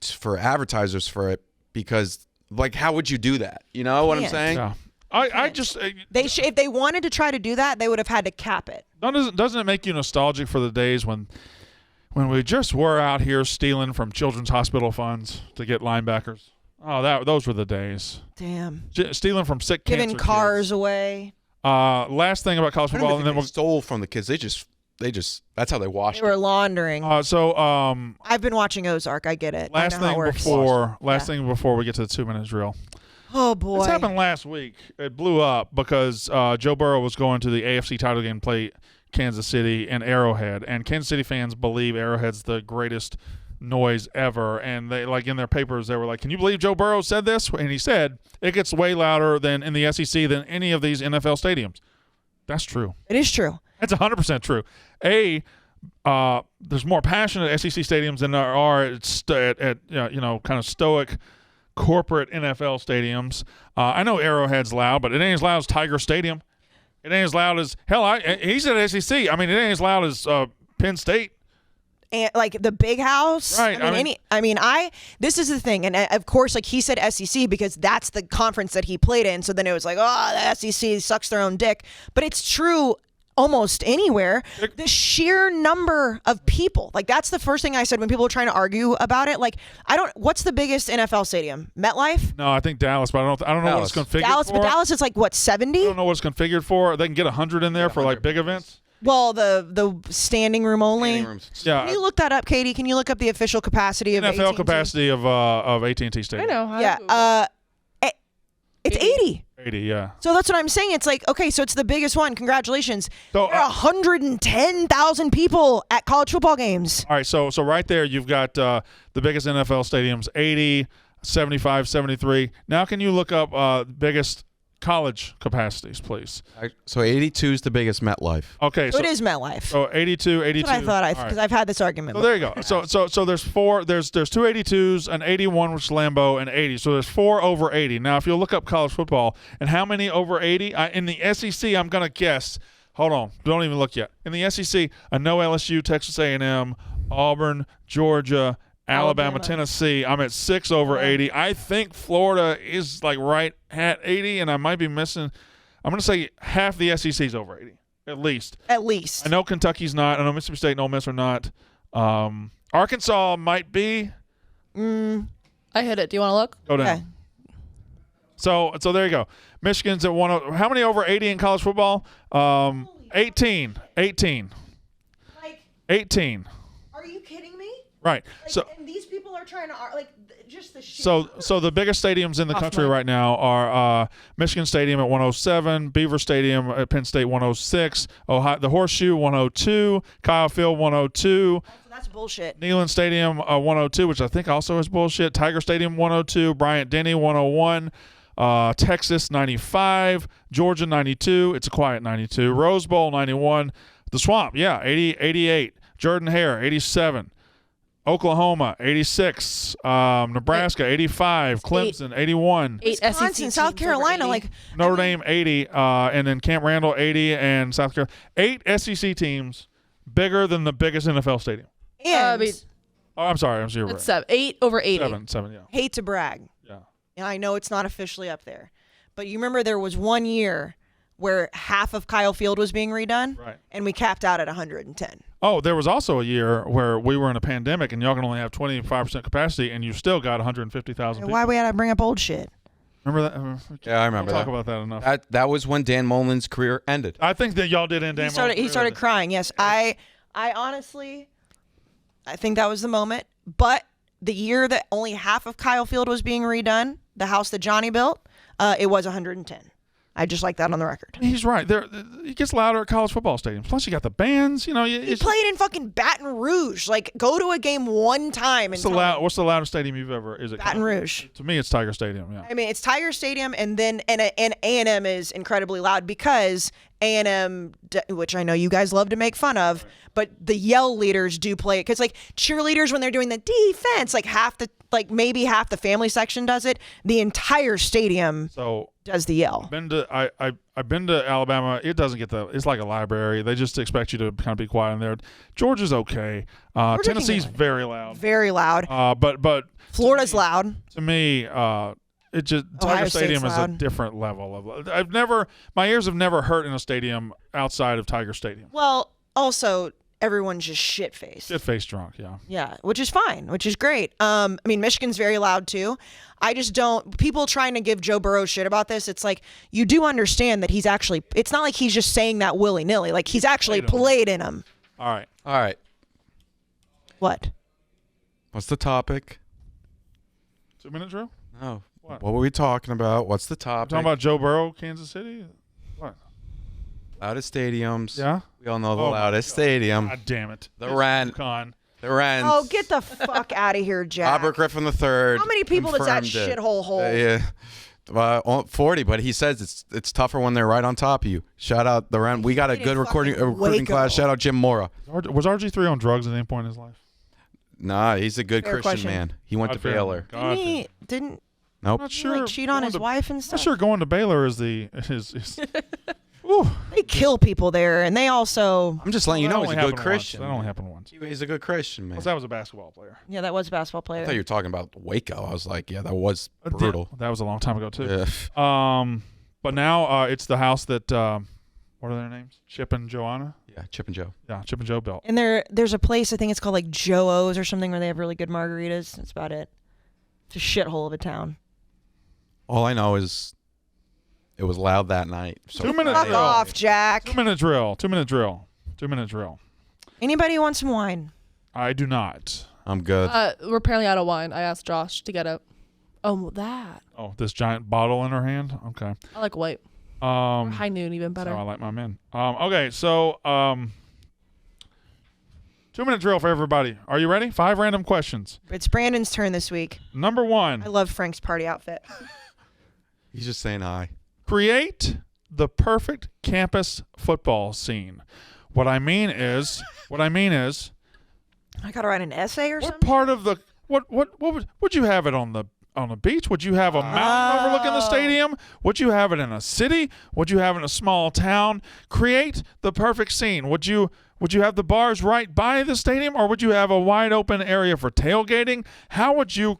for advertisers for it? Because, how would you do that? You know what I'm saying? Yeah. I just if they wanted to try to do that, they would have had to cap it. Doesn't it make you nostalgic for the days when we just were out here stealing from children's hospital funds to get linebackers? Oh, those were the days. Damn. Stealing from sick cancer Giving cars kids. Away. Last thing about college football, and then we stole from the kids. They just that's how they washed it. They were laundering. I've been watching Ozark. I get it. Last thing before we get to the 2 minute drill. Oh boy. This happened last week. It blew up because Joe Burrow was going to the AFC title game play Kansas City and Arrowhead, and Kansas City fans believe Arrowhead's the greatest noise ever, and they in their papers they were like, can you believe Joe Burrow said this? And he said it gets way louder than in the SEC than any of these NFL stadiums. That's true. It is true. That's 100% true. A, there's more passion at SEC stadiums than there are at kind of stoic corporate NFL stadiums. I know Arrowhead's loud, but it ain't as loud as Tiger Stadium. It ain't as loud as he's at SEC. I mean, it ain't as loud as Penn State. And like the big house, right? This is the thing, and of course, like he said, SEC because that's the conference that he played in. So then it was like, oh, the SEC sucks their own dick. But it's true almost anywhere. The sheer number of people, like that's the first thing I said when people were trying to argue about it. Like, what's the biggest NFL stadium? MetLife? No, I think Dallas, but I don't know what it's configured Dallas, for. but Dallas is like what, 70? I don't know what it's configured for. They can get 100 in there for like big events. Well, the standing room only. Yeah. Can you look that up, Katie? Can you look up the official capacity of NFL AT&T? capacity of AT&T Stadium? I know. How Yeah. It's 80. 80, yeah. So that's what I'm saying. It's like, okay, so it's the biggest one. Congratulations. So, there are 110,000 people at college football games. All right, so right there you've got the biggest NFL stadiums, 80, 75, 73. Now can you look up biggest college capacities, please? So 82 is the biggest MetLife. Okay, So it is MetLife. So 82. That's what I thought, because I've had this argument. So there you go. So there's four. There's two 82s, an 81 which is Lambeau, and 80. So there's 4 over 80. Now if you look up college football and how many over 80 in the SEC, I'm gonna guess. Hold on, don't even look yet. In the SEC, I know LSU, Texas A&M, Auburn, Georgia, Alabama, Tennessee. I'm at 6 over 80. I think Florida is like right at 80, and I might be missing. I'm going to say half the SEC's over 80, at least. At least. I know Kentucky's not. I know Mississippi State and Ole Miss are not. Arkansas might be. I hit it. Do you want to look? Go down. Okay. So there you go. Michigan's at 1. How many over 80 in college football? 18. 18. Like, 18. are you kidding me? Right. Like, and these people are trying to just the shit. So the biggest stadiums in the country right now are Michigan Stadium at 107, Beaver Stadium at Penn State 106, Ohio, the Horseshoe 102, Kyle Field 102. That's bullshit. Neyland Stadium 102, which I think also is bullshit. Tiger Stadium 102, Bryant-Denny 101, Texas 95, Georgia 92. It's a quiet 92. Rose Bowl 91, the Swamp 88, Jordan-Hare 87. Oklahoma, 86. Nebraska, 85. Clemson, 81. 8 Wisconsin, SEC South teams Carolina, over 80. Notre Dame, 80. And then Camp Randall, 80. And South Carolina. 8 SEC teams bigger than the biggest NFL stadium. And I'm sorry. I'm sorry. It's 7. 8 over 80. 7, yeah. hate to brag. Yeah. And I know it's not officially up there. But you remember there was one year where half of Kyle Field was being redone, Right. and we capped out at 110. Oh, there was also a year where we were in a pandemic and y'all can only have 25% capacity and you still got 150,000 people. Why we had to bring up old shit? Remember that? Yeah, I remember We'll talk that. about that enough. That was when Dan Mullen's career ended. I think that y'all did end He started crying. Yes, I honestly, I think that was the moment. But the year that only half of Kyle Field was being redone, the house that Johnny built, it was 110. I just like that on the record. He's right. It gets louder at college football stadiums. Plus, you got the bands. You know, He played in fucking Baton Rouge. Like, go to a game one time. And what's the loudest stadium you've ever? Is it Baton Rouge? To me, it's Tiger Stadium. Yeah. I mean, it's Tiger Stadium, and then and A&M is incredibly loud because A&M, which I know you guys love to make fun of, but the yell leaders do play it because like cheerleaders when they're doing the defense, maybe half the family section does it. The entire stadium does the yell. I've been to Alabama. It doesn't get it's like a library. They just expect you to kind of be quiet in there. Georgia's okay. Tennessee's very loud. Very loud. But Florida's loud. To me, it just Tiger Stadium is a different level of. My ears have never hurt in a stadium outside of Tiger Stadium. Well, also everyone's just shit-faced. Shit-faced drunk, yeah. Yeah, which is fine, which is great. I mean, Michigan's very loud too. I just don't. People trying to give Joe Burrow shit about this. It's like you do understand that he's actually. It's not like he's just saying that willy-nilly. Like he's actually played in them. All right. What? What's the topic? 2-minute drill. No. What were we talking about? What's the topic? Talking about Joe Burrow, Kansas City. What? Loudest stadiums. Yeah. We all know the loudest stadium. God damn it. The Rent. The Rents. Oh, get the fuck out of here, Jack. Robert Griffin III. How many people does that shithole hold? Yeah. 40, but he says it's tougher when they're right on top of you. Shout out the round. We got a good recruiting class. Shout out Jim Mora. Was RG3 on drugs at any point in his life? Nah, he's a good Fair Christian question. man. He went to Baylor. Didn't Nope. Not he, sure. like, cheat on his wife and I'm stuff? not sure going to Baylor is Ooh. They kill people there, and they also. I'm just letting you That know he's only a good happened Christian. Once. That only happened once. He's a good Christian, man. Well, that was a basketball player. Yeah, that was a basketball player. I thought you were talking about Waco. I was like, yeah, that was brutal. That was a long time ago too. Yeah. But now it's the house that what are their names? Chip and Joanna. Yeah, Chip and Joe. Yeah, Chip and Joe built. And there's a place, I think it's called like Joe O's or something, where they have really good margaritas. That's about it. It's a shithole of a town. All I know is it was loud that night. So 2 minutes Fuck drill. off, Jack. 2 minute drill. 2 minute drill. 2 minute drill. Anybody want some wine? I do not. I'm good. We're apparently out of wine. I asked Josh to get it. Oh, that. Oh, this giant bottle in her hand. Okay. I like white. Or high noon, even That's better. how I like my men. Okay, so 2 minute drill for everybody. Are you ready? 5 random questions. It's Brandon's turn this week. Number 1. I love Frank's party outfit. He's just saying hi. Create the perfect campus football scene. What I mean is, I gotta write an essay or what something. part of the what would you have it on the beach? Would you have a mountain overlooking the stadium? Would you have it in a city? Would you have it in a small town? Create the perfect scene. Would you have the bars right by the stadium, or would you have a wide open area for tailgating? How would you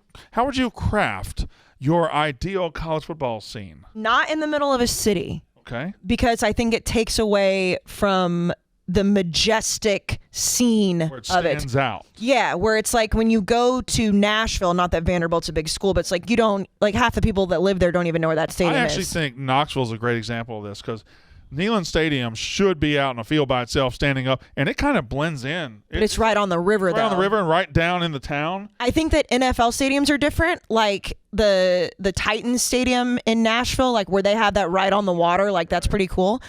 craft your ideal college football scene? Not in the middle of a city, Okay. because I think it takes away from the majestic scene Where it of it. stands out. Yeah, where it's like when you go to Nashville, not that Vanderbilt's a big school, but it's like you don't, like half the people that live there don't even know where that stadium I actually is. think Knoxville's a great example of this because Neyland Stadium should be out in a field by itself, standing up, and it kind of blends in. But it's right on the river, right though. on the river and right down in the town. I think that NFL stadiums are different. Like the Titans Stadium in Nashville, like where they have that right on the water, like that's pretty cool.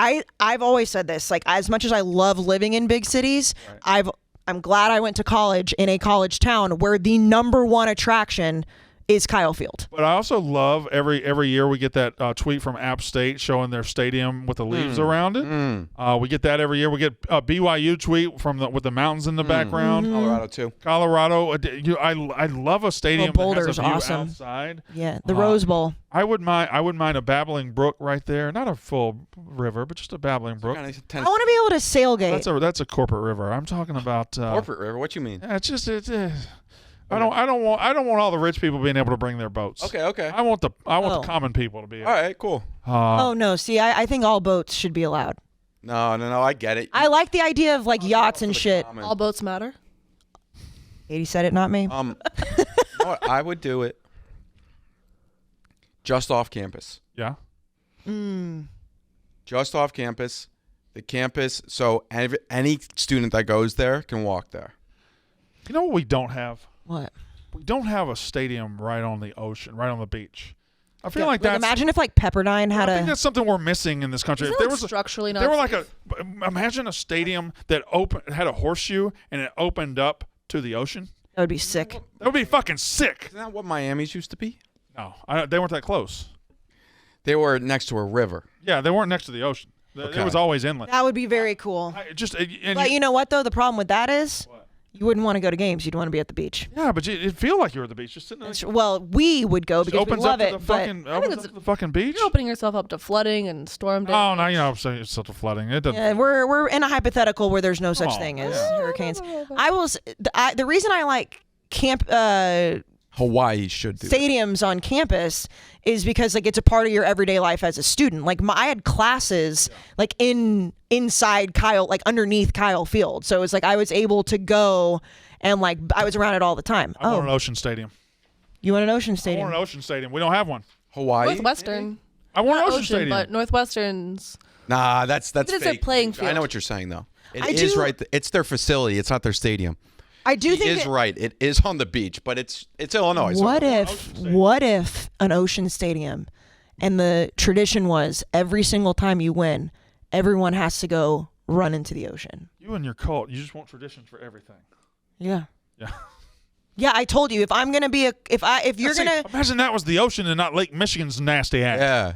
I've always said this, like as much as I love living in big cities, I'm glad I went to college in a college town where the number one attraction is Kyle Field. But I also love every year we get that tweet from App State showing their stadium with the leaves around it. We get that every year. We get a BYU tweet with the mountains in the background. Colorado too. Colorado. I love a stadium that has Boulder's a view awesome. outside. Yeah, the Rose Bowl. I wouldn't mind a babbling brook right there. Not a full river, but just a babbling brook. I want to be able to sailgate. That's a corporate river. I'm talking about corporate river. What you mean? It's just I don't want all the rich people being able to bring their boats. Okay. I want the common people to be. All right, cool. Oh no, see, I think all boats should be allowed. No, I get it. I like the idea of like yachts and shit. All boats matter. 80 said it, not me. You know what? I would do it just off campus. Yeah. Just off campus. The campus, so any student that goes there can walk there. You know what we don't have? What? We don't have a stadium right on the ocean, right on the beach. I feel like that's. Imagine if like Pepperdine had I think a. that's something we're missing in this country. Isn't If there that was structurally there not were like imagine a stadium that had a horseshoe and it opened up to the ocean. That would be sick. That would be fucking sick. Isn't that what Miami's used to be? No, they weren't that close. They were next to a river. Yeah, they weren't next to the ocean. Okay. It was always inland. That would be very cool. But you know what though? The problem with that is you wouldn't want to go to games. You'd want to be at the beach. Yeah, but it feel like you're at the beach, just sitting there. Well, we would go because we opens love up it. to the But fucking, opens up to the fucking beach. You're opening yourself up to flooding and storm damage. Oh, no, it's such a flooding. It doesn't. yeah, we're in a hypothetical where there's no such Oh, thing as yeah. hurricanes. The reason I like camp Hawaii should do that. stadiums on campus is because like it's a part of your everyday life as a student. Like I had classes like inside Kyle, like underneath Kyle Field, so it was like I was able to go and like I was around it all the time. I want an ocean stadium. You want an ocean I stadium? want an ocean stadium. We don't have one. Hawaii. Northwestern. I want an Not ocean stadium. but Northwestern's. Nah, that's It is a fake. playing I field. know what you're saying though. It I is do- right. It's their facility. It's not their stadium. I do He think is that- right. It is on the beach, but it's Illinois. so- What if an ocean stadium and the tradition was every single time you win, everyone has to go run into the ocean? You and your cult, you just want traditions for everything. Yeah. Yeah. Yeah, I told you if I'm gonna be if you're gonna imagine that was the ocean and not Lake Michigan's nasty ass.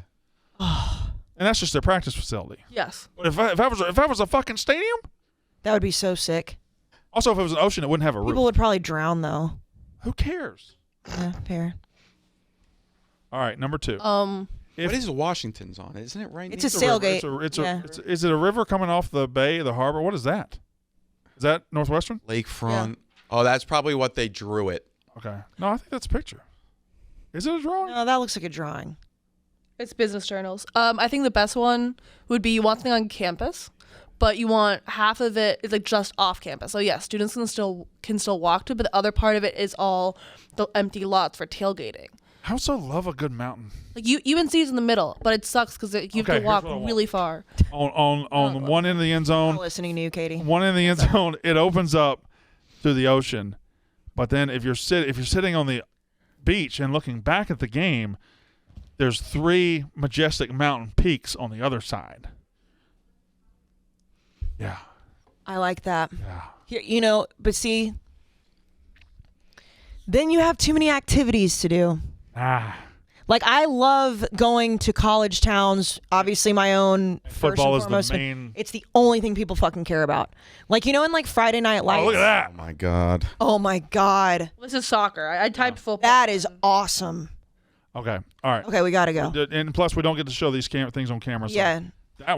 Yeah. And that's just their practice facility. Yes. But if that was a fucking stadium, that would be so sick. also if it was an ocean, it wouldn't have a roof. People would probably drown though. Who cares? Yeah, fair. All right, number 2. What is Washington's on? Isn't it right? It's a near- tailgate. Is it a river coming off the bay, the harbor? What is that? Is that Northwestern? Lakefront. Oh, that's probably what they drew it. Okay. No, I think that's a picture. Is it a drawing? No, that looks like a drawing. It's business journals. I think the best one would be you want something on campus, but you want half of it is like just off campus. So yeah, students can still walk to it, but the other part of it is all the empty lots for tailgating. I also love a good mountain. Like UNC is in the middle, but it sucks because you have to walk really far. On one end of the end zone. I'm listening to you, Katie. One end of the end zone, it opens up to the ocean. But then if you're sitting on the beach and looking back at the game, there's 3 majestic mountain peaks on the other side. Yeah. I like that. Yeah. Here, but see, then you have too many activities to do. Like I love going to college towns. Obviously, my own Football first and is the foremost, main. It's the only thing people fucking care about. Like in like Friday Night Lights. Oh, look at that. Oh my God. Oh my God. This is soccer. I typed football. That is awesome. Okay. All right. Okay, we gotta go. And plus, we don't get to show these things on camera. So Yeah. that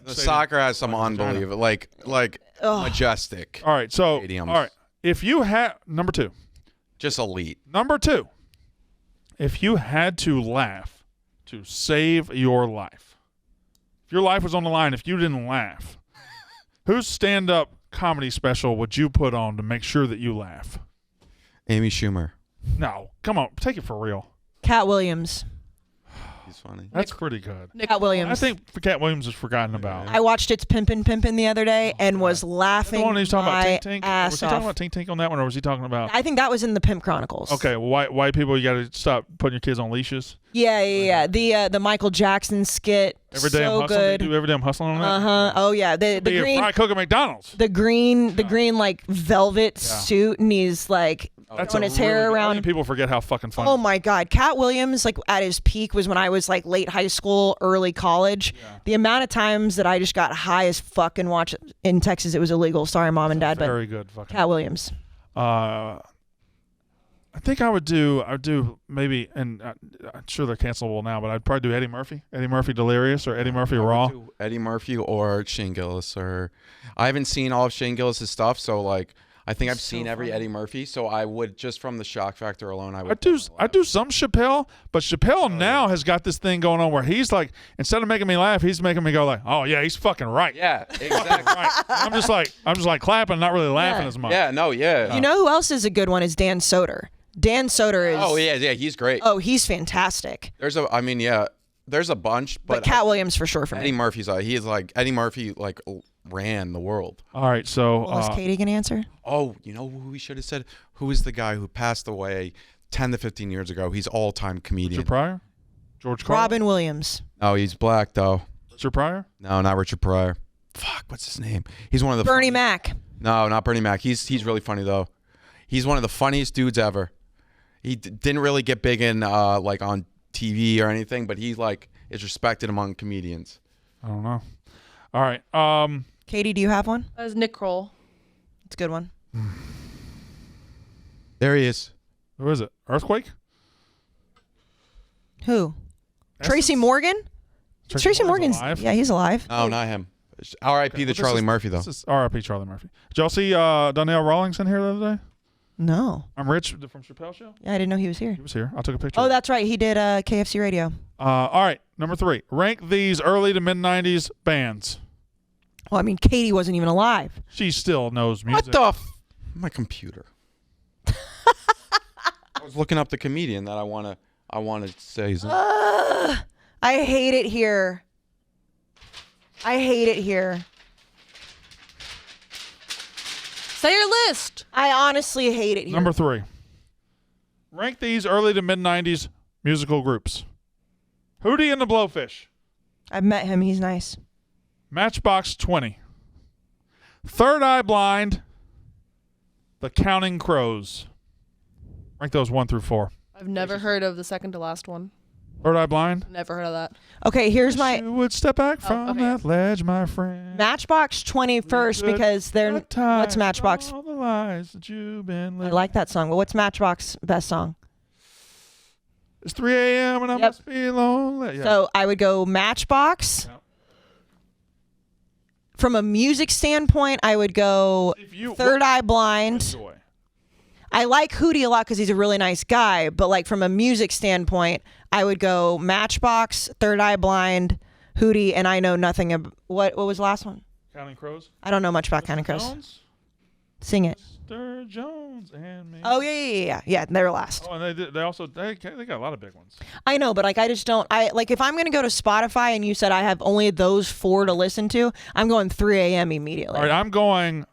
The stadium- soccer has some unbelievable, like majestic. All right. So Stadiums. all right. If you had number 2, Just elite. number 2, if you had to laugh to save your life, if your life was on the line, if you didn't laugh, whose stand-up comedy special would you put on to make sure that you laugh? Amy Schumer. No, come on, take it for real. Cat Williams. He's funny. That's pretty good. Cat Williams. I think Cat Williams is forgotten about. I watched It's Pimpin' the other day and was The laughing one he's talking about my Tink Tink. ass Was he talking off. about Tink Tink on that one, or was he talking about? I think that was in the Pimp Chronicles. Okay, white people, you got to stop putting your kids on leashes. Yeah. The Michael Jackson skit. Every day so I'm hustling. good. You do every day I'm hustling on that. Oh yeah. The Be a green. fry cook at McDonald's. The green like velvet suit, and he's like throwing his hair I around. think people forget how fucking funny. Oh my God, Cat Williams, like at his peak was when I was like late high school, early college. The amount of times that I just got high as fuck and watched in Texas, it was illegal. Sorry, mom and dad, but Very good. Fucking. Cat Williams. I think I would do maybe, and I'm sure they're cancelable now, but I'd probably do Eddie Murphy Delirious, or Eddie Murphy Raw. Eddie Murphy or Shane Gillis, or I haven't seen all of Shane Gillis' stuff, so like I think I've seen every Eddie Murphy, so I would just from the shock factor alone, I do some Chappelle, but Chappelle now has got this thing going on where he's like, instead of making me laugh, he's making me go like, oh yeah, he's fucking right. Yeah, exactly. Right. I'm just like clapping, not really laughing as much. Yeah, no, yeah. You know who else is a good one is Dan Soder. Dan Soder is. Oh yeah, he's great. Oh, he's fantastic. There's a bunch, But Cat Williams for sure for Eddie me. Murphy's Eddie Murphy like ran the world. All right, so Well, is Katie gonna answer? Oh, you know who we should have said? Who is the guy who passed away 10 to 15 years ago? He's all-time comedian. Richard Pryor, George Carlin, Robin Williams. Oh, he's black though. Richard Pryor. No, not Richard Pryor. Fuck, what's his name? He's one of the Bernie Mac. No, not Bernie Mac. He's really funny though. He's one of the funniest dudes ever. He didn't really get big in like on TV or anything, but he like is respected among comedians. I don't know. All right. Katie, do you have one? That was Nick Kroll. It's a good one. There he is. Who is it? Earthquake? Who? Tracy Morgan? Tracy Morgan's alive? Yeah, he's alive. No, not him. R.I.P. the Charlie Murphy though. This is R.I.P. Charlie Murphy. Did y'all see Donnell Rawlings in here the other day? No. I'm Rich from Chappelle Show. Yeah, I didn't know he was here. He was here. I took a picture. Oh, that's right. He did KFC Radio. All right, number 3. Rank these early to mid '90s bands. Well, I mean, Katie wasn't even alive. She still knows music. What the? My computer. I was looking up the comedian that I wanna say. I hate it here. I hate it here. Say your list. I honestly hate it here. Number 3. Rank these early to mid '90s musical groups. Hootie and the Blowfish. I've met him. He's nice. Matchbox 20. Third Eye Blind. The Counting Crows. Rank those 1 through 4. I've never heard of the second to last one. Third Eye Blind. Never heard of that. Okay, here's my You would step back from okay. that ledge, my friend. Matchbox 20 first because they're what's Matchbox? All the lies that you've been I living. like that song. But what's Matchbox best song? It's 3 a.m. and I Yep. must be lonely. Yeah. So I would go Matchbox. Yeah. From a music standpoint, I would go If you Third Eye Blind. enjoy. I like Hootie a lot because he's a really nice guy. But like from a music standpoint, I would go Matchbox, Third Eye Blind, Hootie, and I know nothing about what was the last one? Counting Crows. I don't know much about Counting Crows. Jones, Sing it. Mr. Jones and me. Oh yeah. They're last. Oh, and they also they got a lot of big ones. I know, but like I just don't. I like if I'm gonna go to Spotify and you said I have only those 4 to listen to, I'm going 3 a.m. immediately. All right, I'm going.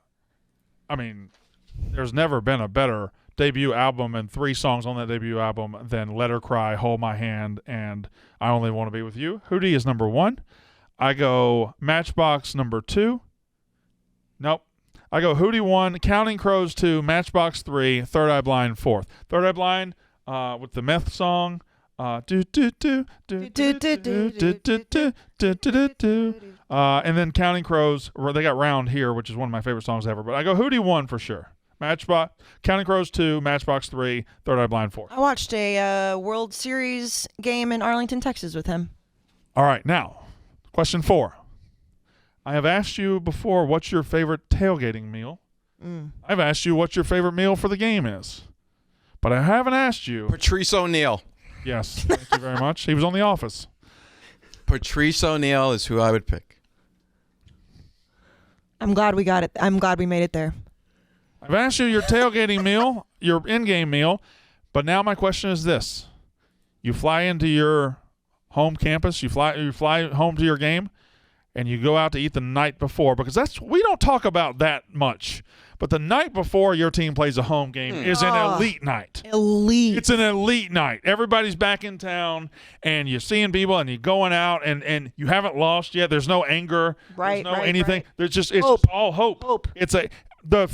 I mean, there's never been a better debut album and 3 songs on that debut album than Let Her Cry, Hold My Hand, and I Only Want to Be With You. Hootie is number 1. I go Matchbox number 2. Nope. I go Hootie 1, Counting Crows 2, Matchbox 3, Third Eye Blind 4th. Third Eye Blind with the meth song. And then Counting Crows. They got Round Here, which is one of my favorite songs ever. But I go Hootie 1 for sure. Matchbox, Counting Crows 2, Matchbox 3, Third Eye Blind 4. I watched a World Series game in Arlington, Texas with him. All right, now, question 4. I have asked you before what's your favorite tailgating meal. I've asked you what your favorite meal for the game is. But I haven't asked you. Patrice O'Neal. Yes, thank you very much. He was on The Office. Patrice O'Neal is who I would pick. I'm glad we got it. I'm glad we made it there. I've asked you your tailgating meal, your in-game meal, but now my question is this. You fly into your home campus, you fly home to your game, and you go out to eat the night before, because we don't talk about that much. But the night before your team plays a home game is an elite night. Elite. It's an elite night. Everybody's back in town, and you're seeing people, and you're going out, and you haven't lost yet. There's no anger. Right, There's no right, anything. right. There's just Hope. just all hope. Hope. It's the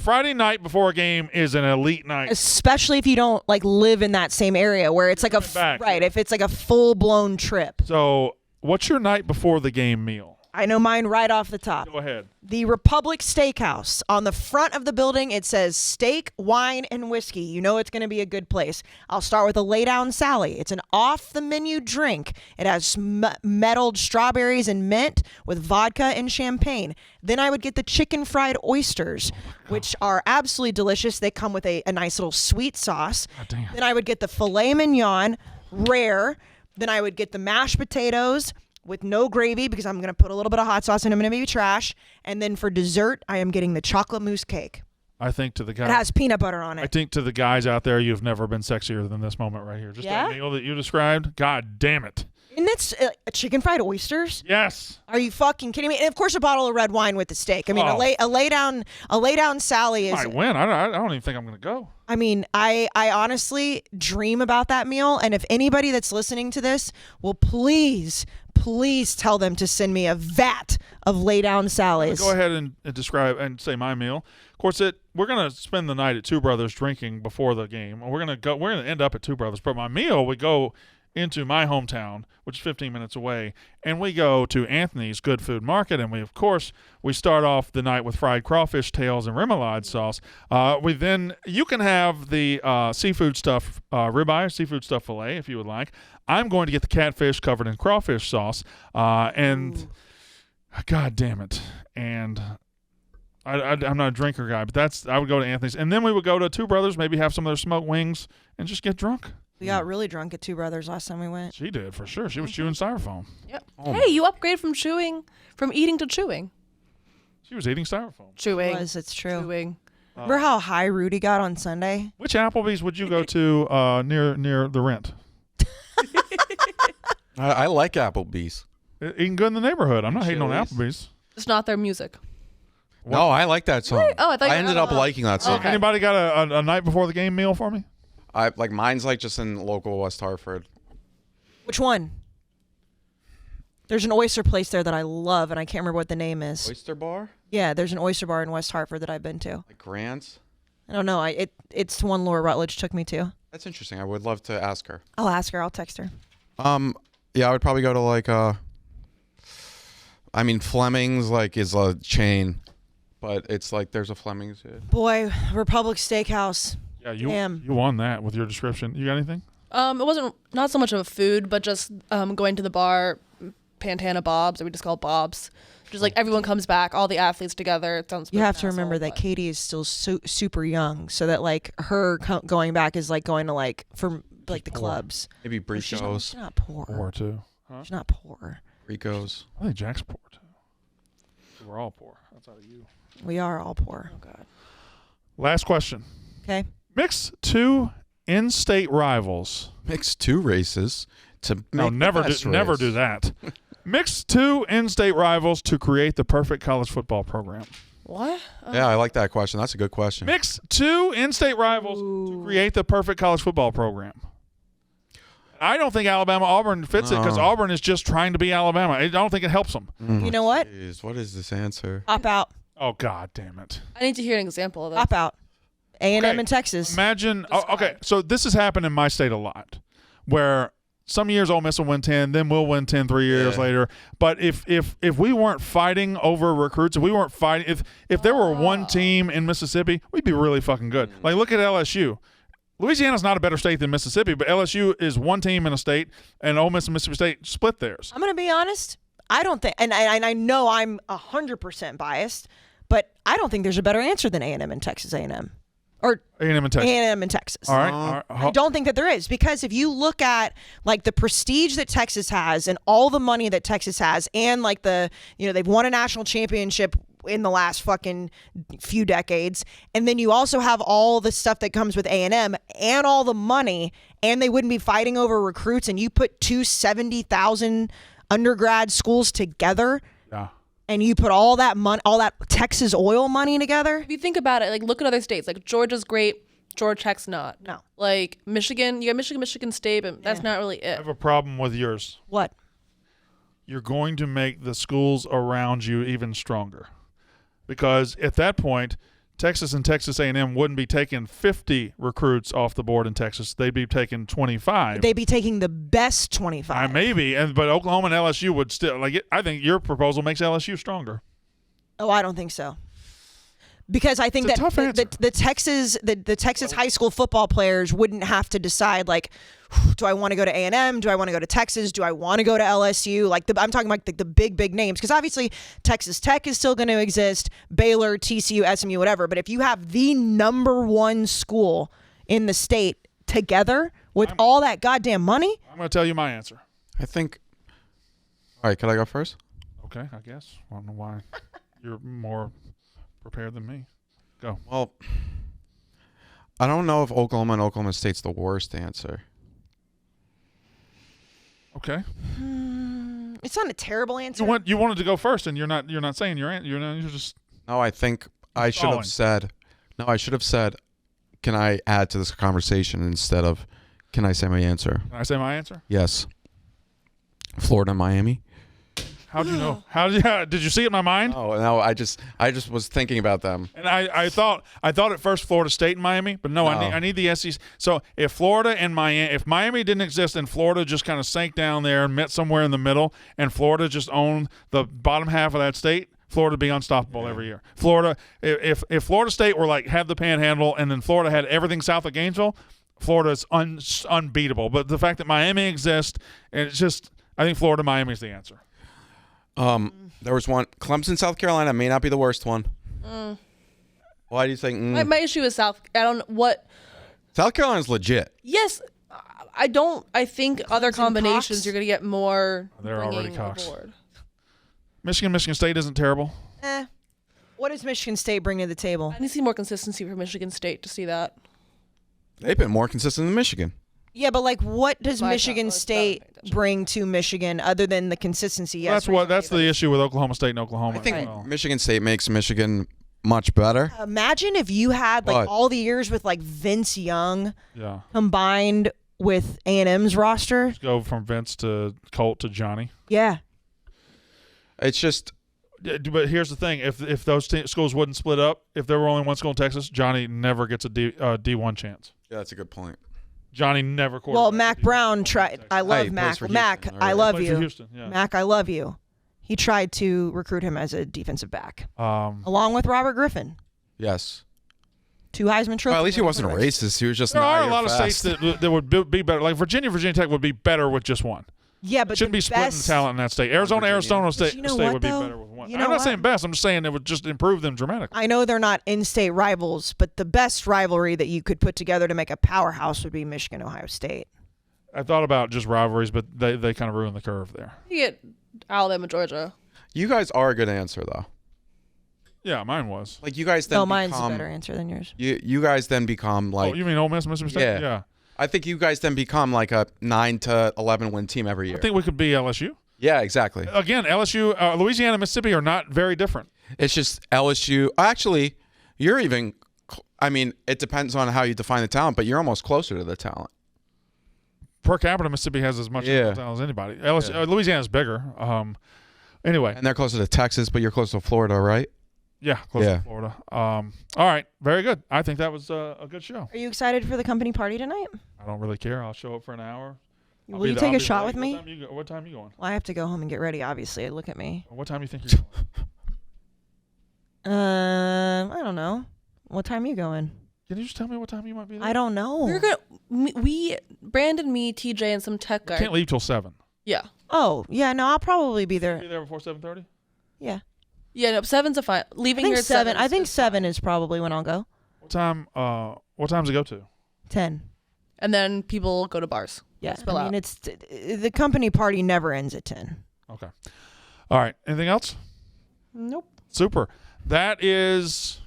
Friday night before a game is an elite night. Especially if you don't like live in that same area where it's like back. if it's like a full-blown trip. So, what's your night before the game meal? I know mine right off the top. Go ahead. The Republic Steakhouse. On the front of the building, it says steak, wine, and whiskey. You know it's going to be a good place. I'll start with a Lay Down Sally. It's an off-the-menu drink. It has metalled strawberries and mint with vodka and champagne. Then I would get the chicken fried oysters, which are absolutely delicious. They come with a nice little sweet sauce. God damn. Then I would get the filet mignon, rare. Then I would get the mashed potatoes with no gravy because I'm going to put a little bit of hot sauce and I'm going to be trash. And then for dessert, I am getting the chocolate mousse cake. I think to the guys. It has peanut butter on I it. think to the guys out there, you've never been sexier than this moment right here. Just Yeah? that meal that you described. God damn it. And it's chicken fried oysters. Yes. Are you fucking kidding me? And of course, a bottle of red wine with the steak. I mean, Oh. a lay down Sally is. I win. I don't even think I'm going to go. I mean, I honestly dream about that meal. And if anybody that's listening to this will please tell them to send me a vat of Lay Down Sallies. Go ahead and describe and say my meal. Of course, we're gonna spend the night at Two Brothers drinking before the game. We're gonna end up at Two Brothers. But my meal, we go into my hometown, which is 15 minutes away, and we go to Anthony's Good Food Market, and we start off the night with fried crawfish tails and remoulade sauce. You can have the seafood stuff ribeye, seafood stuff fillet if you would like. I'm going to get the catfish covered in crawfish sauce, and God damn it, and I'm not a drinker guy, but I would go to Anthony's, and then we would go to Two Brothers, maybe have some of their smoked wings, and just get drunk. We got really drunk at Two Brothers last time we went. She did, for sure. She was chewing styrofoam. Yep. Oh Hey, you upgrade from eating to chewing. She was eating styrofoam. Chewing. It's true. Chewing. Remember how high Rudy got on Sunday? Which Applebee's would you go to near the rent? I like Applebee's. Eating good in the neighborhood. I'm not hating on Chili's. Applebee's. It's not their music. No, I like that song. Really? Oh, I thought you- ended up liking that song. Okay. Anybody got a night before the game meal for me? Mine's like just in local West Hartford. Which one? There's an oyster place there that I love, and I can't remember what the name is. Oyster Bar? Yeah, there's an oyster bar in West Hartford that I've been to. Like Grant's? I don't know. It's one Laura Rutledge took me to. That's interesting. I would love to ask her. I'll ask her. I'll text her. Yeah, I would probably go to like I mean, Fleming's like is a chain, but it's like there's a Fleming's. Boy, Republic Steakhouse. Yeah, you Damn. you won that with your description. You got anything? It wasn't not so much of a food, but just going to the bar, Pantana Bob's, or we just call it Bob's. Just like everyone comes back, all the athletes together. It sounds. You have to remember that Katie is still super young, so that like her going back is like going to like for like the clubs. Maybe Bricos. She's not poor. Poor too. Huh? She's not poor. Bricos. I think Jack's poor too. We're all poor outside of you. We are all poor. Oh God. Last question. Okay. Mix two in-state rivals. Mix 2 races to make No, never do that. Mix two in-state rivals to create the perfect college football program. What? Yeah, I like that question. That's a good question. Mix two in-state rivals to create the perfect college football program. I don't think Alabama-Auburn fits it because Auburn is just trying to be Alabama. I don't think it helps them. You know what? Jeez, what is this answer? Opt out. Oh, God damn it. I need to hear an example of that. Opt out. A&M Okay. in Texas. Imagine, okay, so this has happened in my state a lot, where some years Ole Miss will win 10, then we'll win 10 3 years later. But if we weren't fighting over recruits, if we weren't fighting, if there were one team in Mississippi, we'd be really fucking good. Like, look at LSU. Louisiana's not a better state than Mississippi, but LSU is one team in a state, and Ole Miss and Mississippi State split theirs. I'm going to be honest. I don't think, and I know I'm 100% biased, but I don't think there's a better answer than A&M and Texas A&M. Or A&M and Texas. A&M and Texas. All right. I don't think that there is, because if you look at like the prestige that Texas has and all the money that Texas has, and like they've won a national championship in the last fucking few decades, and then you also have all the stuff that comes with A&M and all the money, and they wouldn't be fighting over recruits, and you put 270,000 undergrad schools together. Yeah. And you put all that money, all that Texas oil money together. If you think about it, like look at other states. Like Georgia's great, Georgia Tech's not. No. Like Michigan, you got Michigan State, but that's not really I it. have a problem with yours. What? You're going to make the schools around you even stronger, because at that point, Texas and Texas A&M wouldn't be taking 50 recruits off the board in Texas. They'd be taking 25. They'd be taking the best 25. Maybe, but Oklahoma and LSU would still like it. I think your proposal makes LSU stronger. Oh, I don't think so. Because I think It's a tough answer. the Texas high school football players wouldn't have to decide like, do I want to go to A&M? Do I want to go to Texas? Do I want to go to LSU? Like I'm talking about the big names, because obviously Texas Tech is still going to exist, Baylor, TCU, SMU, whatever. But if you have the number one school in the state together with all that goddamn money, I'm going to tell you my answer. I think. All right, can I go first? Okay, I guess. I don't know why you're more prepared than me. Go. Well, I don't know if Oklahoma and Oklahoma State's the worst answer. Okay. it's not a terrible answer. You wanted to go first, and you're not saying your answer. You're just. No, I think I should have said. No, I should have said, can I add to this conversation instead of, can I say my answer? Can I say my answer? Yes. Florida, Miami. How'd you know? Did you see it in my mind? Oh no, I just was thinking about them. And I thought at first Florida State and Miami, but no. I need the SEC. So if Florida and Miami, if Miami didn't exist and Florida just kind of sank down there and met somewhere in the middle, and Florida just owned the bottom half of that state, Florida would be unstoppable every year. Florida, if Florida State were like had the panhandle, and then Florida had everything south of Gainesville, Florida is unbeatable. But the fact that Miami exists, and it's just, I think Florida, Miami is the answer. There was one. Clemson, South Carolina may not be the worst one. Why do you think? My issue is South. I don't know what. South Carolina's legit. Yes, I don't. I think other combinations Cox? you're gonna get more. They're already bringing Cox. aboard. Michigan State isn't terrible. What does Michigan State bring to the table? I need to see more consistency from Michigan State to see that. They've been more consistent than Michigan. Yeah, but like, what does Well, Michigan let's not State pay attention. bring to Michigan other than the consistency? Yes, That's the issue with Oklahoma State and Oklahoma. I think as well. Michigan State makes Michigan much better. Imagine if you had like What? all the years with like Vince Young Yeah. combined with A&M's roster. Go from Vince to Colt to Johnny. Yeah. It's just But here's the thing: if those schools wouldn't split up, if there were only one school in Texas, Johnny never gets a D1 chance. Yeah, that's a good point. Johnny never quarterbacked. Well, Mac Brown tried. I love he plays Mac. for Mac, Houston, I right? love Played for you. Houston, yeah. Mac, I love you. He tried to recruit him as a defensive back, Um, along with Robert Griffin. Yes. 2 Heisman trophies. Well, at least he wasn't a racist. He was just there not are a your lot of fast. states that would be better. Like Virginia Tech would be better with just one. Yeah, but Shouldn't the be splitting best, the talent in that state. Arizona But you know State what, would be though? better with one. You know I'm not what? saying best. I'm just saying it would just improve them dramatically. I know they're not in-state rivals, but the best rivalry that you could put together to make a powerhouse would be Michigan-Ohio State. I thought about just rivalries, but they kind of ruined the curve there. You get Alabama, Georgia. You guys are a good answer, though. Yeah, mine was. Like, you guys then No, mine's a become... better answer than yours. You guys then become, like... Oh, you mean Ole Miss, Mississippi State? Yeah. I think you guys then become, like, a 9 to 11 win team every year. I think we could be LSU. Yeah, exactly. Again, LSU, Louisiana, Mississippi are not very different. It's just LSU. Actually, you're even... I mean, it depends on how you define the talent, but you're almost closer to the talent. Per capita, Mississippi has as much talent as anybody. Louisiana's bigger. Anyway. And they're closer to Texas, but you're closer to Florida, right? Yeah, close to Florida. All right, very good. I think that was a good show. Are you excited for the company party tonight? I don't really care. I'll show up for an hour. Will you take a shot with What me? time you going? Well, I have to go home and get ready, obviously. Look at me. What time you think you're going? I don't know. What time are you going? Can you just tell me what time you might be there? I don't know. We're gonna Brandon, me, TJ, and some tech guy. Can't leave till 7. Yeah. Oh, yeah, no, I'll probably be Be there. there before 7:30? Yeah. Yeah, no, 7's a fine. I Leaving think here at 7. I think is 7 is probably when I'll go. What time does it go to? 10. And then people go to bars. Yeah. Spill I mean, out. it's the company party never ends at 10. Okay. All right. Anything else? Nope. Super. That is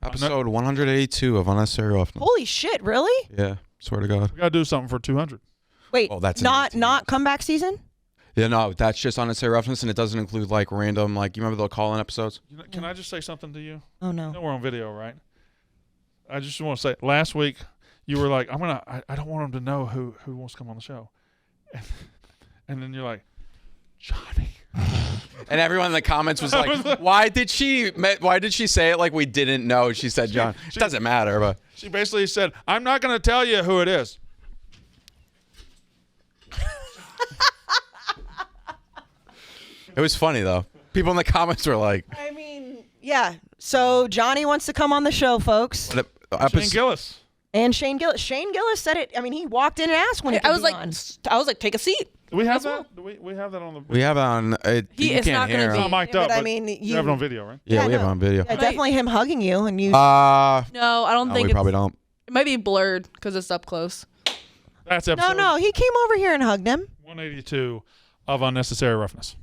Episode 182 of Unnecessary Roughness. Holy shit, really? Yeah, swear to God. we got to do something for 200. Wait, Oh, that's not amazing. comeback season? Yeah, no, that's just Unnecessary Roughness, and it doesn't include, like, random, like, you remember the call-in episodes? Can I just say something to you? Oh, I no. know we're on video, right? I just want to say, last week you were like, I don't want them to know who wants to come on the show. And then you're like, Johnny. And everyone in the comments was like, why did she say it like we didn't know she said John? It doesn't matter, but... She basically said, I'm not going to tell you who it is. It was funny, though. People in the comments were like... I mean, yeah. So Johnny wants to come on the show, folks. Shane Gillis. And Shane Gillis. Shane Gillis said it. I mean, he walked in and asked when it I could was be like, on. take a seat. Do we have that? Do we have that on the We have it on... He you is can't not gonna hear be- him. It's not mic'd Yeah, up, but I but mean, you have it on video, right? Yeah, we have it no. on video. Yeah, definitely him hugging you and you. No, I don't No, think we probably don't. It might be blurred because it's up close. That's episode no, he came over here and hugged him. 182 of Unnecessary Roughness.